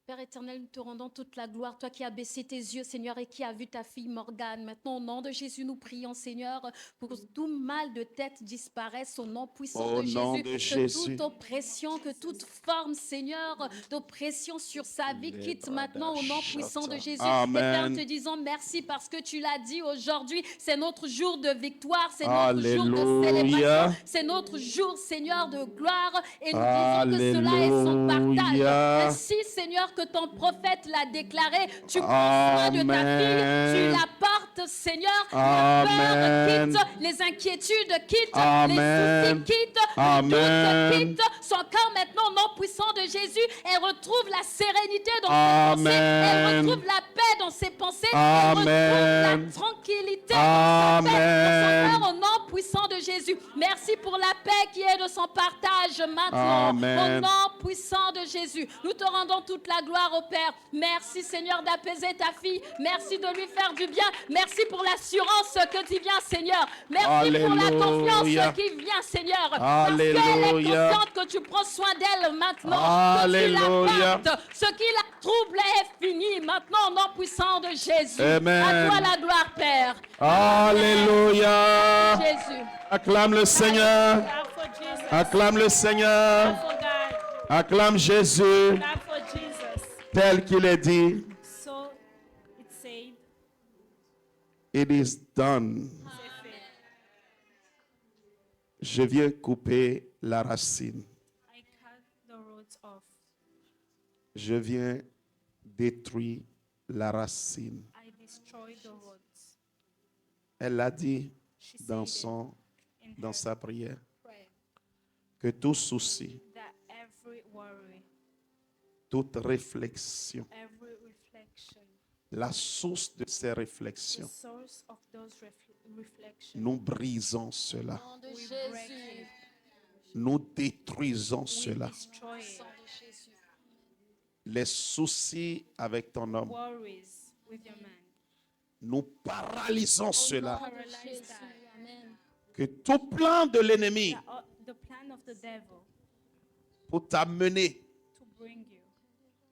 Père éternel, nous te rendons toute la gloire, toi qui as baissé tes yeux, Seigneur, et qui as vu ta fille Morgane. Maintenant, au nom de Jésus, nous prions, Seigneur, pour que tout mal de tête disparaisse, au nom puissant Au de nom Jésus. de Que Jésus. toute oppression, que toute forme, Seigneur, d'oppression sur sa vie quitte maintenant, au nom puissant de Jésus. Amen. Et Père, nous te disons merci parce que tu l'as dit aujourd'hui, c'est notre jour de victoire, c'est notre jour de Alléluia. célébration, c'est notre jour, Seigneur, de gloire. Et nous disons que cela est son Alléluia. partage. Ainsi, Seigneur, que ton prophète l'a déclaré, tu prends soin de ta fille, tu la portes, Seigneur, la peur quitte, les inquiétudes quittent, les soucis quittent, le doute quitte, son corps maintenant, au nom puissant de Jésus, elle retrouve la sérénité dans ses pensées, elle retrouve la paix dans ses pensées, elle retrouve la tranquillité dans sa paix, dans son corps, au nom puissant de Jésus. Merci pour la paix qui est de son partage maintenant, au nom puissant de Jésus. Nous te rendons toute la gloire au Père. Merci Seigneur d'apaiser ta fille. Merci de lui faire du bien. Merci pour l'assurance que tu viens, Seigneur. Merci pour la confiance qui vient, Seigneur. Parce qu'elle est consciente que tu prends soin d'elle maintenant. Que tu la portes. Ce qui la trouble est fini maintenant au nom puissant de Jésus. Amen. À toi la gloire, Père. Alléluia. Jésus. Acclame le Seigneur. Clap for Jesus. Acclame le Seigneur. Clap for God. Acclame Jésus Clap for Jesus. tel qu'il est dit. So it said, It is done. c'est fait. Je viens couper la racine. I cut the roots off. Je viens détruire la racine. I destroy the roots. Elle l'a dit She dans, said it in dans her sa prière prayer que tout souci, that every worry, toute réflexion, every reflection, la source de ces the réflexions, source of those reflections, nous brisons cela. Au nom de we break it, Nous détruisons we cela. destroy it. Les soucis avec ton homme, Worries with your man. nous paralysons cela. Paralyze that. Amen. Que tout plan de l'ennemi The plan of the devil pour t'amener to bring you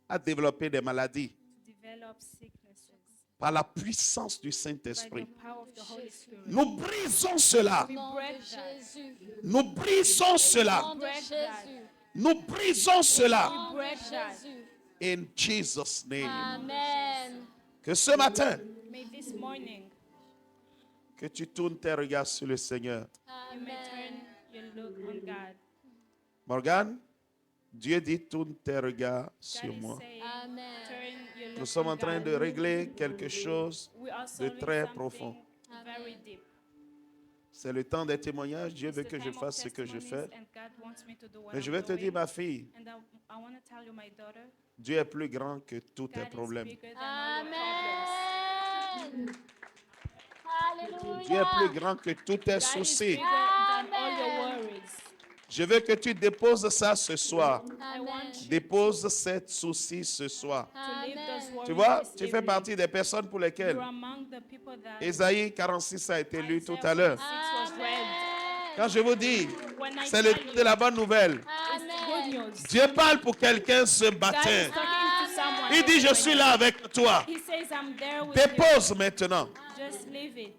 à développer des maladies to develop sicknesses par la puissance du by Saint-Esprit. the power of the Holy Spirit. Nous brisons cela. We Au nom break de that. Jésus. Nous brisons Au cela. nom de Jésus. Nous brisons cela. Au nom de break that. Jésus. In Jesus' name. Amen. Que ce matin, May this morning Que tu tournes tes regards sur le Seigneur. You may turn your look on God. Morgane, Dieu dit tourne tes regards sur God is moi. saying, Amen. turn your look Nous sommes on en train God. de régler quelque chose We are de solving très something profond. very deep. C'est le temps des témoignages. Dieu It's veut the que je time of fasse ce que je testimonies, fais. and God wants me to do what Mais je I'm vais te dire, doing. ma fille, And I want to tell you, my daughter, Dieu est plus grand que tous tes God is problèmes. bigger than all your problems. Amen. Dieu est plus Alléluia. grand que tous tes God is soucis. bigger than all your Amen. worries. Je veux que tu déposes ça ce soir. I Amen. want you Dépose cette souci ce soir. to leave those Amen. worries Tu vois, this tu fais evening. partie des personnes pour lesquelles You're among the people that Ésaïe 46 a été lu tout Isaiah à l'heure. 46 was read. Quand je vous dis, When I c'est le tell temps you, de la bonne nouvelle. it's good Amen. news. Dieu parle pour quelqu'un ce God is matin. talking to someone. Il dit, this je suis morning. là avec toi. He says, I'm there with Dépose maintenant. you. Just leave it.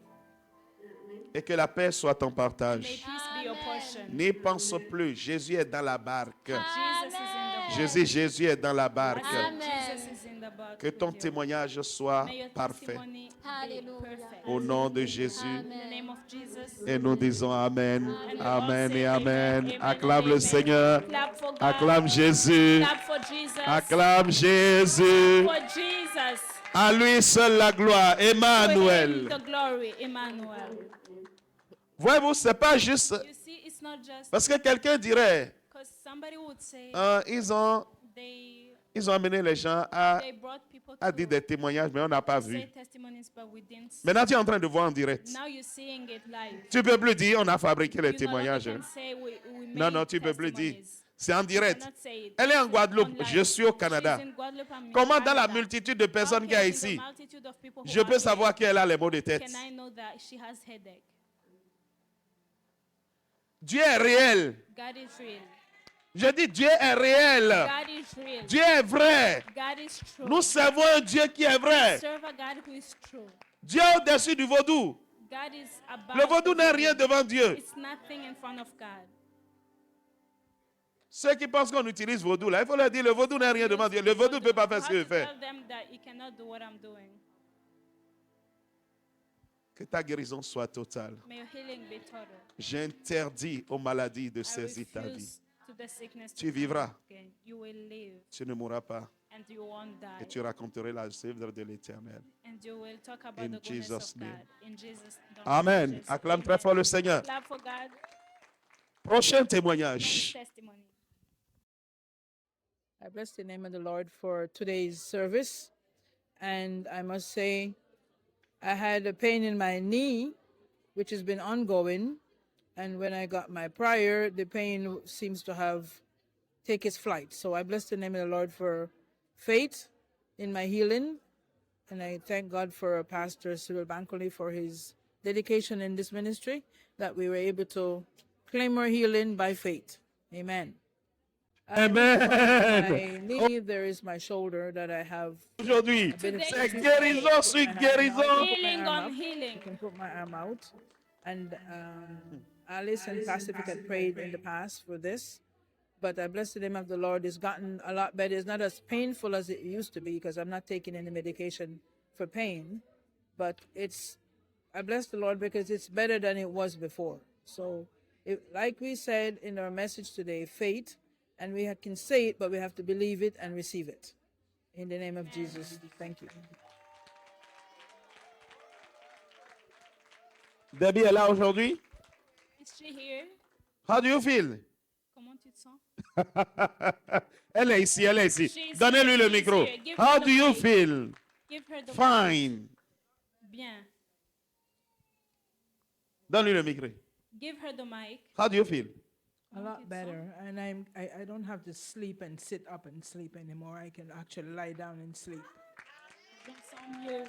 Et que la paix soit ton May partage. peace be your portion. N'y pense plus. Jésus est dans la barque. Jesus is in the boat. Jésus est dans la barque. Amen. Jesus is in the boat Que with ton you. témoignage soit May your parfait. testimony be Alléluia. perfect. Au nom de Jésus. In the name of Jesus. Et nous disons Amen, And we all Amen say et amen, Amen. amen, Acclame and le amen. Seigneur. Clap for God. Acclame Jésus. Clap for Jesus. Acclame Jésus. For Jesus. À lui seul la gloire. For him Emmanuel. the glory, Emmanuel. Voyez-vous, c'est pas juste. You see, it's not just Parce que quelqu'un dirait, because somebody would say ils ont amené les gens they brought people à to dire des témoignages, mais on n'a pas vu. say testimonies, but we didn't see. Maintenant, tu es en train de voir en direct. Now you're seeing it live. Tu ne peux plus dire, on a fabriqué les You no longer témoignages. can say we Non, made non, tu ne peux plus dire. testimonies. C'est en You direct. cannot say it. Elle est en It's Guadeloupe, online. je suis au Canada. She's in Guadeloupe, I'm in Comment dans la Canada. multitude de personnes How qu'il y a can in ici, the multitude of people who je are peux here, savoir qu'elle a les maux de tête? can I know that she has headache? Dieu est réel. God is real. Je dis Dieu est réel. God is real. Dieu est vrai. God is true. Nous servons un Dieu qui est vrai. Serve a God who is true. Dieu est au-dessus du vaudou. God is above Le vaudou the n'est world. rien devant Dieu. It's nothing in front of God. Ceux qui pensent qu'on utilise vaudou, là, il faut leur dire, le vaudou n'est rien devant Dieu. Le vaudou ne peut pas faire ce qu'il veut faire. Tell them that you cannot do what I'm doing. Que ta guérison soit totale. May your healing be total. J'interdis aux maladies de I saisir ta vie. refuse to the sickness Tu to come vivras. again. You will live Tu ne mourras pas. and you won't Et die. tu raconteras la œuvre de l'Éternel. And you will talk about In the goodness Jesus' of name. God. In Jesus' name. Amen. Acclame très fort le Seigneur. Clap for God. Prochain témoignage. Next testimony. I bless the name of the Lord for today's service. And I must say, I had a pain in my knee, which has been ongoing. And when I got my prayer, the pain seems to have taken its flight. So I bless the name of the Lord for faith in my healing. And I thank God for Pastor Cyril Bankole for his dedication in this ministry, that we were able to claim our healing by faith. Amen. Amen. My knee, there is my shoulder that I have. Aujourd'hui, been c'est sick. guérison sur guérison. Healing on healing. I can put my arm out. And Alice and Pacific had prayed in the past for this. But I bless the name of the Lord. It's gotten a lot better. It's not as painful as it used to be because I'm not taking any medication for pain. But I bless the Lord because it's better than it was before. So, like we said in our message today, faith, and we can say it, but we have to believe it and receive it. In the name of Jesus, thank you. Debbie est là aujourd'hui. Is she here? How do you feel? Comment tu te sens? Elle est ici, elle est ici. She's Donnez-lui here, le she's micro. here. Give her How the do you mic. feel? Give her the Fine. Bien. Donne-lui le micro. Give her the mic. How do you feel? A lot better, and I don't have to sleep and sit up and sleep anymore. I can actually lie down and sleep. Je me sens mieux.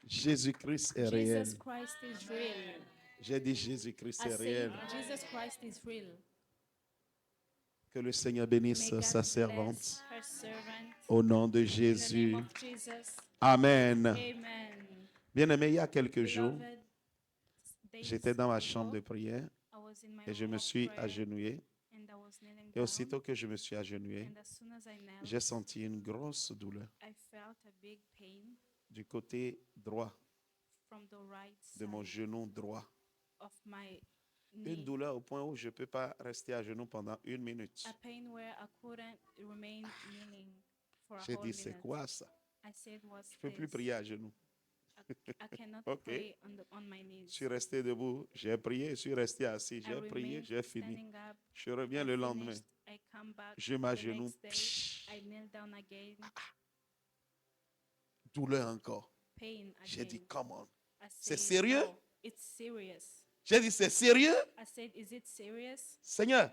Jésus-Christ est réel. Jesus Christ is real. J'ai dit Jésus-Christ I est say réel. Jesus Christ is real. Que le Seigneur May bénisse God sa bless servante. her servant. Au nom de In the Jésus. name of Jesus. Amen. Amen. Bien-aimé, il y a quelques jours, Beloved, days j'étais dans ma ago, chambre de prière I was in my et je room me of suis prayer agenouillé and I was was kneeling Et down, aussitôt que je me suis agenouillé, and as soon as I knelt, j'ai senti une grosse douleur I felt a big pain du côté droit from the right de mon side genou droit. of my Une knee. douleur au point où je ne peux pas rester à genoux pendant 1 minute. A pain where I couldn't remain kneeling for a J'ai whole dit, c'est minute. quoi ça? I said, what's Je ne peux plus this? prier à genoux. I cannot Ok. pray on my Je knees. suis resté debout, j'ai prié, je suis resté assis, I j'ai prié, remained j'ai fini. standing up. Je reviens I le lendemain. finished. I come back Je the m'agenouille. next day. I kneel down again. Douleur encore. Pain J'ai dit, again. come on. I C'est said, sérieux? "Oh, it's serious." J'ai dit, c'est sérieux? I said, is it serious? Seigneur,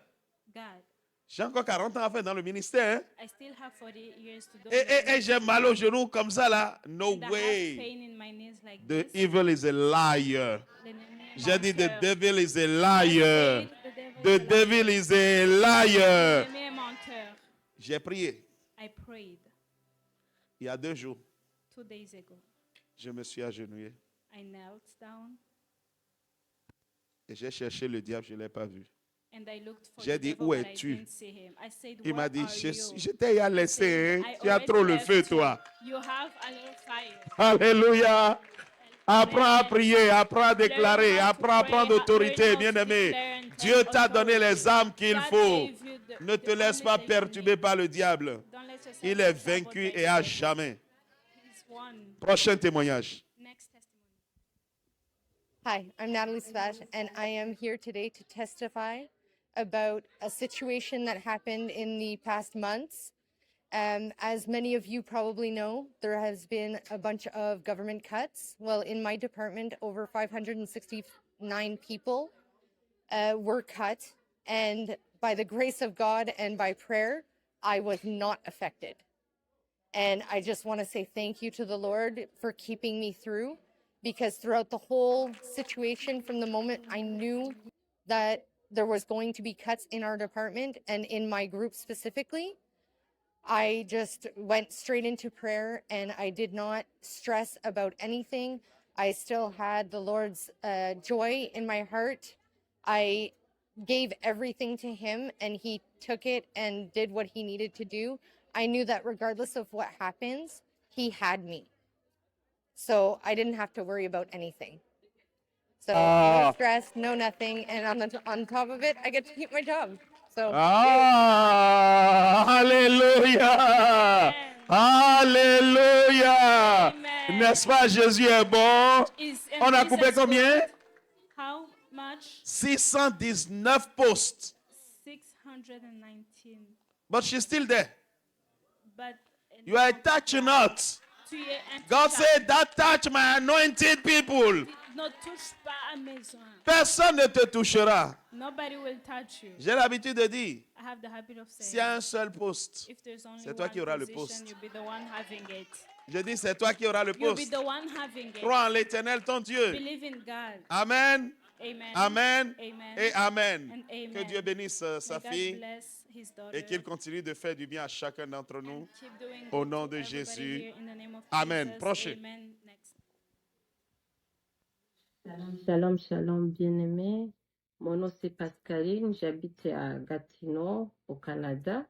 God, j'ai encore 40 ans à faire dans le ministère. Hein? I still have 40 years to do. Et j'ai mal au genou comme ça là. No And I have way. pain in my knees like The this. evil is a liar. L'ennemi est J'ai dit, the menteur. devil is a I liar. said, the The devil is a liar. L'ennemi est menteur. J'ai prié. I prayed Il y a 2 jours, 2 days ago. je me suis agenouillé I knelt down et j'ai cherché le diable, je ne l'ai pas vu. and I looked for J'ai the dit, devil, où but I es-tu? didn't see him. I said, Il m'a where dit, are you? je t'ai I laissé, said, hein? I Tu as already trop le left feu, you. toi. You have a little fire. Alléluia. Apprends à prier, apprends à déclarer, Learn how to apprends à pray, prendre autorité, learn how to bien-aimé. declare and take Dieu t'a donné authority. les armes qu'il God faut. gave you Ne te the laisse only pas thing you perturber need. par le diable. Don't let yourself Il be est troubled vaincu by the et à devil. jamais. He's won. Prochain témoignage. Next testimony. Hi, I'm Natalie Savage, and I am here today to testify about a situation that happened in the past months. As many of you probably know, there has been a bunch of government cuts. Well, in my department, over 569 people were cut, and by the grace of God and by prayer, I was not affected. And I just want to say thank you to the Lord for keeping me through, because throughout the whole situation, from the moment I knew that there was going to be cuts in our department and in my group specifically, I just went straight into prayer and I did not stress about anything. I still had the Lord's joy in my heart. I gave everything to Him and He took it and did what He needed to do. I knew that regardless of what happens, He had me. So I didn't have to worry about anything. So no stress, no nothing. And on top of it, I get to keep my job. So Alléluia. Alléluia. Amen. N'est-ce pas, Jésus est bon? Is On a Jesus coupé combien? good? How much? 619 postes. 619. But she's still there. But You are a touch not. tu es un God touchable. said that touch my anointed people. Ne touche pas à mes oins. Personne ne te touchera. Nobody will touch you. J'ai l'habitude de dire, I have the habit of s'il y a saying, un seul poste, if there's only c'est toi one qui auras le position, poste. you'll be the one having it. Je dis, c'est toi qui auras le You'll be poste. the one having it. Crois en l'Éternel, ton Dieu. Believe in God. Amen. Amen. Amen. Amen. Et Amen. And amen. Que Dieu bénisse sa May God fille bless his daughter et qu'il continue de faire du bien à chacun d'entre nous. and keep doing Au good nom to de everybody Jésus. here in the name of Amen. Jesus. Prochain. Amen. Next. Shalom, shalom, bien-aimés. Mon nom c'est Pascaline, j'habite à Gatineau, au Canada.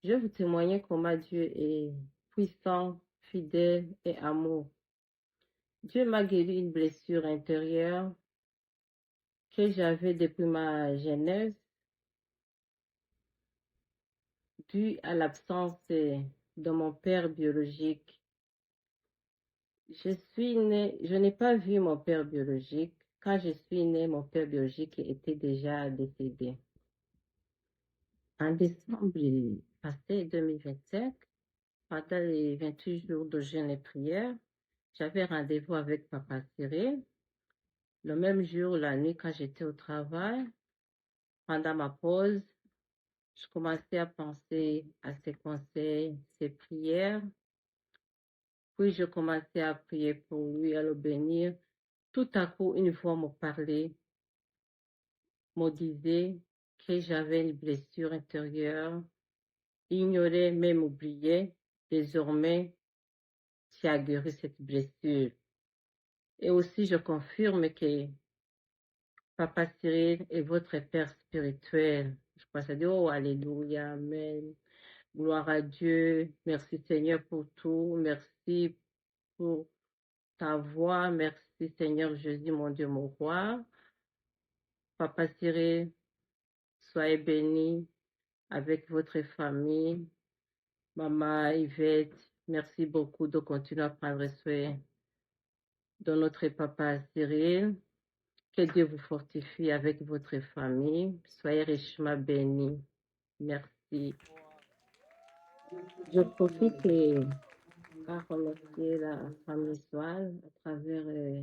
Je vais vous témoigner comment Dieu est puissant, fidèle et amour. Dieu m'a guéri une blessure intérieure que j'avais depuis ma jeunesse, due à l'absence de mon père biologique. Je n'ai pas vu mon père biologique. Quand je suis née, mon père biologique était déjà décédé. En décembre passé 2025, pendant les 28 jours de jeûne et prière, j'avais rendez-vous avec Papa Cyril. Le même jour, la nuit, quand j'étais au travail, pendant ma pause, je commençais à penser à ses conseils, ses prières. Puis je commençais à prier pour lui, à le bénir. Tout à coup, une voix me parlait, me disait que j'avais une blessure intérieure, ignorée, même oubliée. Désormais, tu as guéri cette blessure. Et aussi, je confirme que Papa Cyril est votre Père spirituel. Je passe à dire, oh, alléluia, amen. Gloire à Dieu. Merci Seigneur pour tout. Merci pour ta voix. Merci Seigneur Jésus, mon Dieu, mon roi. Papa Cyril, soyez béni avec votre famille. Maman Yvette, merci beaucoup de continuer à prendre soin de notre papa Cyril. Que Dieu vous fortifie avec votre famille. Soyez richement bénis. Merci. Je profite à remercier la famille Soal à travers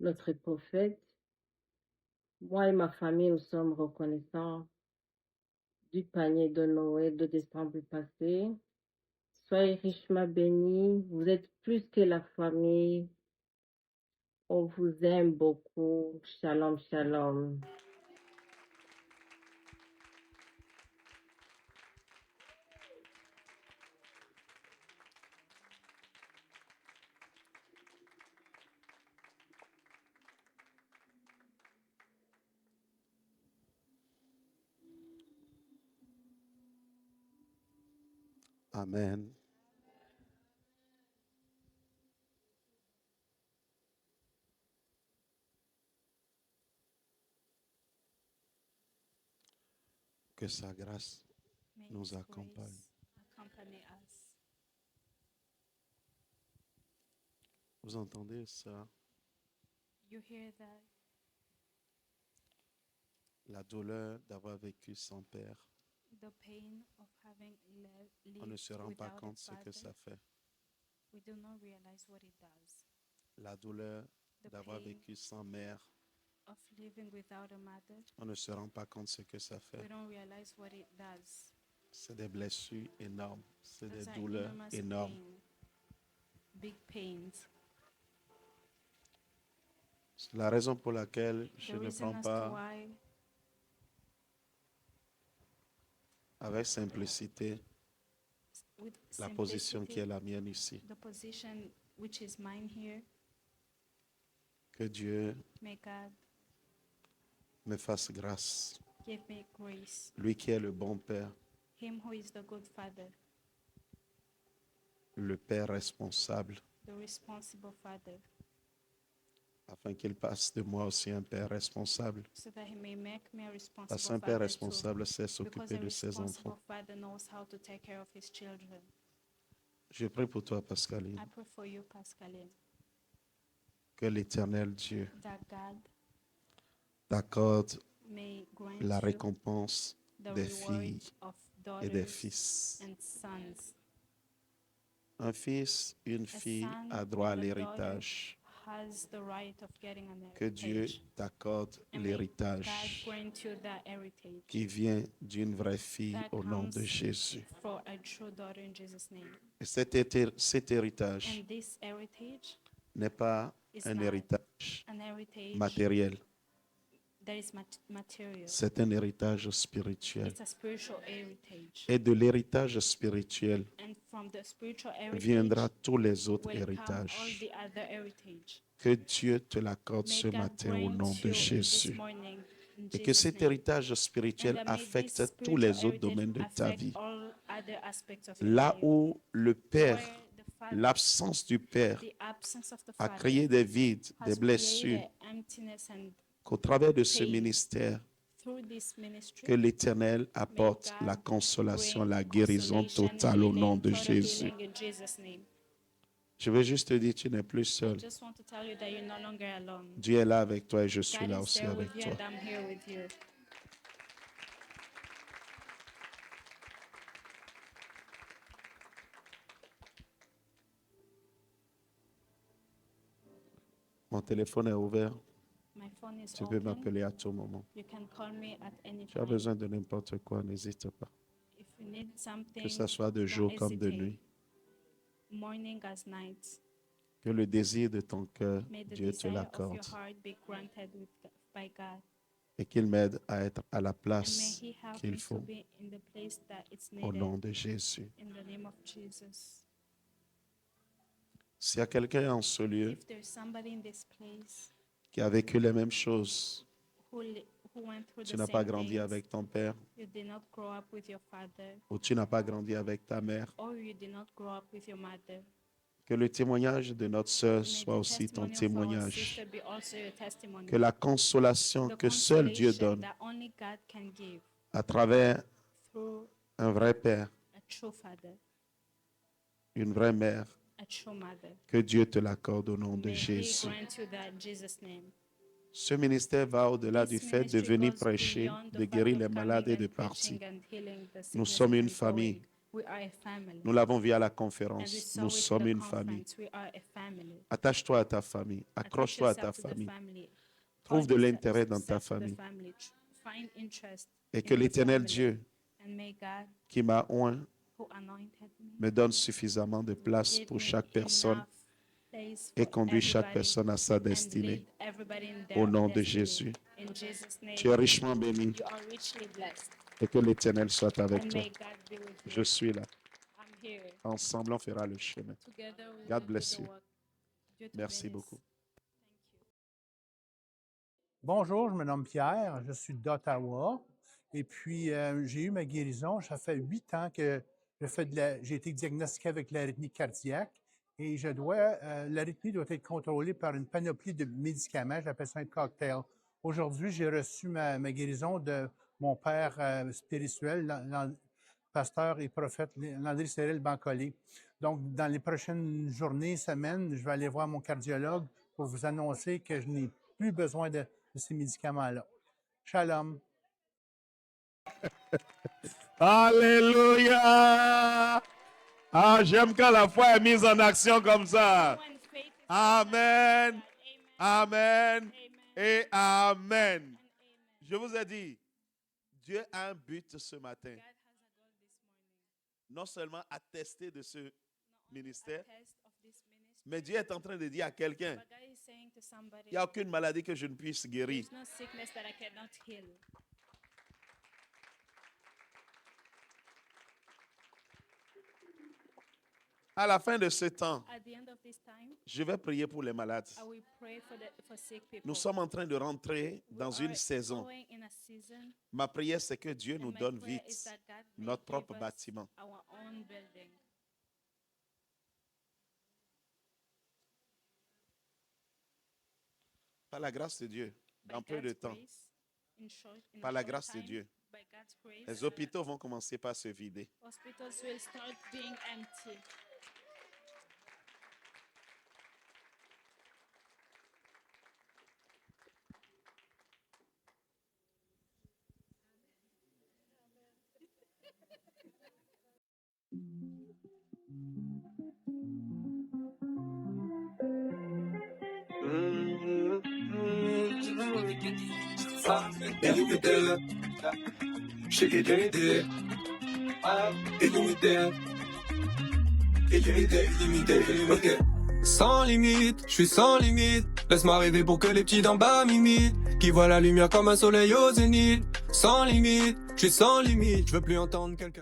notre prophète. Moi et ma famille, nous sommes reconnaissants du panier de Noël de décembre passé. Soyez richement bénis. Vous êtes plus que la famille. On vous aime beaucoup. Shalom, shalom. Amen. Que sa grâce May nous His accompagne. grace accompany us. Vous entendez ça? You hear that? La douleur d'avoir vécu sans père. The pain of having On ne lived se rend pas without a compte ce que ça father. fait. We do not realize what it does. La douleur The d'avoir pain vécu sans mère. of living without a mother. On ne se rend pas compte ce que ça fait. We don't realize what it does. C'est des blessures énormes. C'est des Those are douleurs enormous énormes. pain, big pains. C'est la raison pour laquelle je The ne reason prends as to pas why avec simplicité with la position qui simplicity, est la mienne ici. the position which is mine here, Que Dieu may God me fasse grâce. give me grace. Lui qui est le bon Père, Him who is the good father, le Père responsable, the responsible father, afin qu'il passe de moi aussi un Père responsable. so that he may make me a Parce responsible qu'un Père father too. responsable sait Because s'occuper a de ses responsible enfants. father knows how to take care of his children. Je prie pour toi, Pascaline, I pray for you, Pascaline, que l'Éternel Dieu that God t'accorde may grant la you récompense the des reward filles of et des daughters fils. and sons. Un fils, une A fille son a droit à and a daughter l'héritage. has the right of getting an Que Dieu heritage. t'accorde And may God l'héritage grant you that heritage qui vient d'une vraie fille that au nom de comes Jésus. for a true daughter in Jesus' name. Et cet héritage And this heritage n'est pas is un not héritage an heritage matériel, that is material. c'est un héritage spirituel. It's a spiritual heritage. Et de l'héritage spirituel And from the spiritual heritage viendra tous les autres will come all héritages. the other heritage. Que Dieu te l'accorde May ce God matin au grant nom de you this Jésus. morning in Et que Jesus' cet name. héritage And spirituel that may this affecte tous spiritual les autres heritage domaines de ta affect vie. all other aspects of your Là life. où le Père, Where the Father, l'absence du Père the absence of the a Father créé des vides, des has blessures, created emptiness, and qu'au travers de ce pain. ministère, Through this ministry, que l'Éternel apporte God la consolation, bring la guérison consolation, totale au nom healing, de total Jésus. healing in Jesus' name. Je veux juste te dire, tu n'es plus I seul. just want to tell you that you're no longer alone. Dieu est là avec toi et je suis God là is aussi there avec with you, toi. and I'm here with you. Mon téléphone est ouvert. My phone is Tu peux open. m'appeler à tout moment. You can call me at any Tu as time. besoin de n'importe quoi, n'hésite pas. If you need something, Que ce soit de don't jour comme de hesitate. nuit. Morning as night. Que le désir de ton cœur, May the Dieu te desire of l'accorde. your heart be granted by God. Et qu'il m'aide à être à la And may place He help qu'il me to faut. be in the place that it's Au needed. nom de Jésus. In the name of Jesus. S'il y a quelqu'un en ce lieu If there's somebody in this place qui a vécu les mêmes choses, who went through Tu the n'as pas same grandi things. avec ton père, You did not grow up with your father, ou tu n'as pas grandi avec ta mère. or you did not grow up with your mother. Que le témoignage de notre sœur May soit the aussi ton testimony of our témoignage. sister be also your testimony. Que la consolation The que seul Dieu consolation donne that only God can give à travers through un vrai père, a true father, une vraie mère, a true mother. que Dieu te l'accorde au nom de May He Jésus. grant you that in Jesus' name. Ce ministère va au-delà du This fait de ministry venir goes prêcher, beyond the de fact guérir of les coming malades et and de preaching partir. and healing the Nous sickness sommes and une going. famille. We are a family. Nous l'avons vu à la And we conférence. saw Nous it in sommes the une famille. conference. We are a family. Attache-toi à ta famille. Attach Accroche-toi à ta yourself to the famille. family. Trouve de Hold l'intérêt dans ta yourself to the famille. family. Find interest Et que in the l'Éternel family. Dieu, And may God, qui m'a oint, who anointed me, me donne suffisamment de place give pour me chaque personne enough place et for conduit chaque everybody personne à sa and destinée. lead everybody in Au their nom de destiny. Jésus. In Jesus' name, Tu es richement béni you are richly blessed. et que l'Éternel soit avec And toi. may God be with you. Je suis là. I'm here. Ensemble, on fera le chemin. Together we God will do bless the you. work. Dieu te Merci bénisse. beaucoup. Bonjour, je me nomme Pierre, je suis d'Ottawa et puis j'ai eu ma guérison. Ça fait 8 ans que j'ai été diagnostiqué avec l'arythmie cardiaque et l'arythmie doit être contrôlée par une panoplie de médicaments, j'appelle ça un cocktail. Aujourd'hui, j'ai reçu ma guérison de mon père spirituel, pasteur et prophète Landry Cyril Bancolé. Donc, dans les prochaines journées, semaines, je vais aller voir mon cardiologue pour vous annoncer que je n'ai plus besoin de ces médicaments-là. Shalom. Alléluia! Ah, j'aime quand la foi est mise en action comme ça. Amen. Amen. Et amen. Je vous ai dit, Dieu a un but ce matin. Non seulement attester de ce ministère, mais Dieu est en train de dire à quelqu'un, il n'y a aucune maladie que je ne puisse guérir. There's no sickness that I cannot heal. À la fin de ce temps, At the end of this time, je vais prier pour les malades. I will pray for sick people. Nous sommes en train de rentrer dans We une are saison. going in a season, Ma prière, c'est que Dieu and nous my donne prayer is vite that God may notre give propre us bâtiment. our own building. Par la grâce de Dieu, By dans peu de God's temps, grace, in par a la short grâce de time, Dieu, by God's grace, les hôpitaux vont commencer par se vider. hospitals will start being empty. Sans limite, je suis sans limite. Laisse-moi rêver pour que les petits d'en bas m'imitent. Qui voient la lumière comme un soleil au zénith. Sans limite, je suis sans limite. Je veux plus entendre quelqu'un.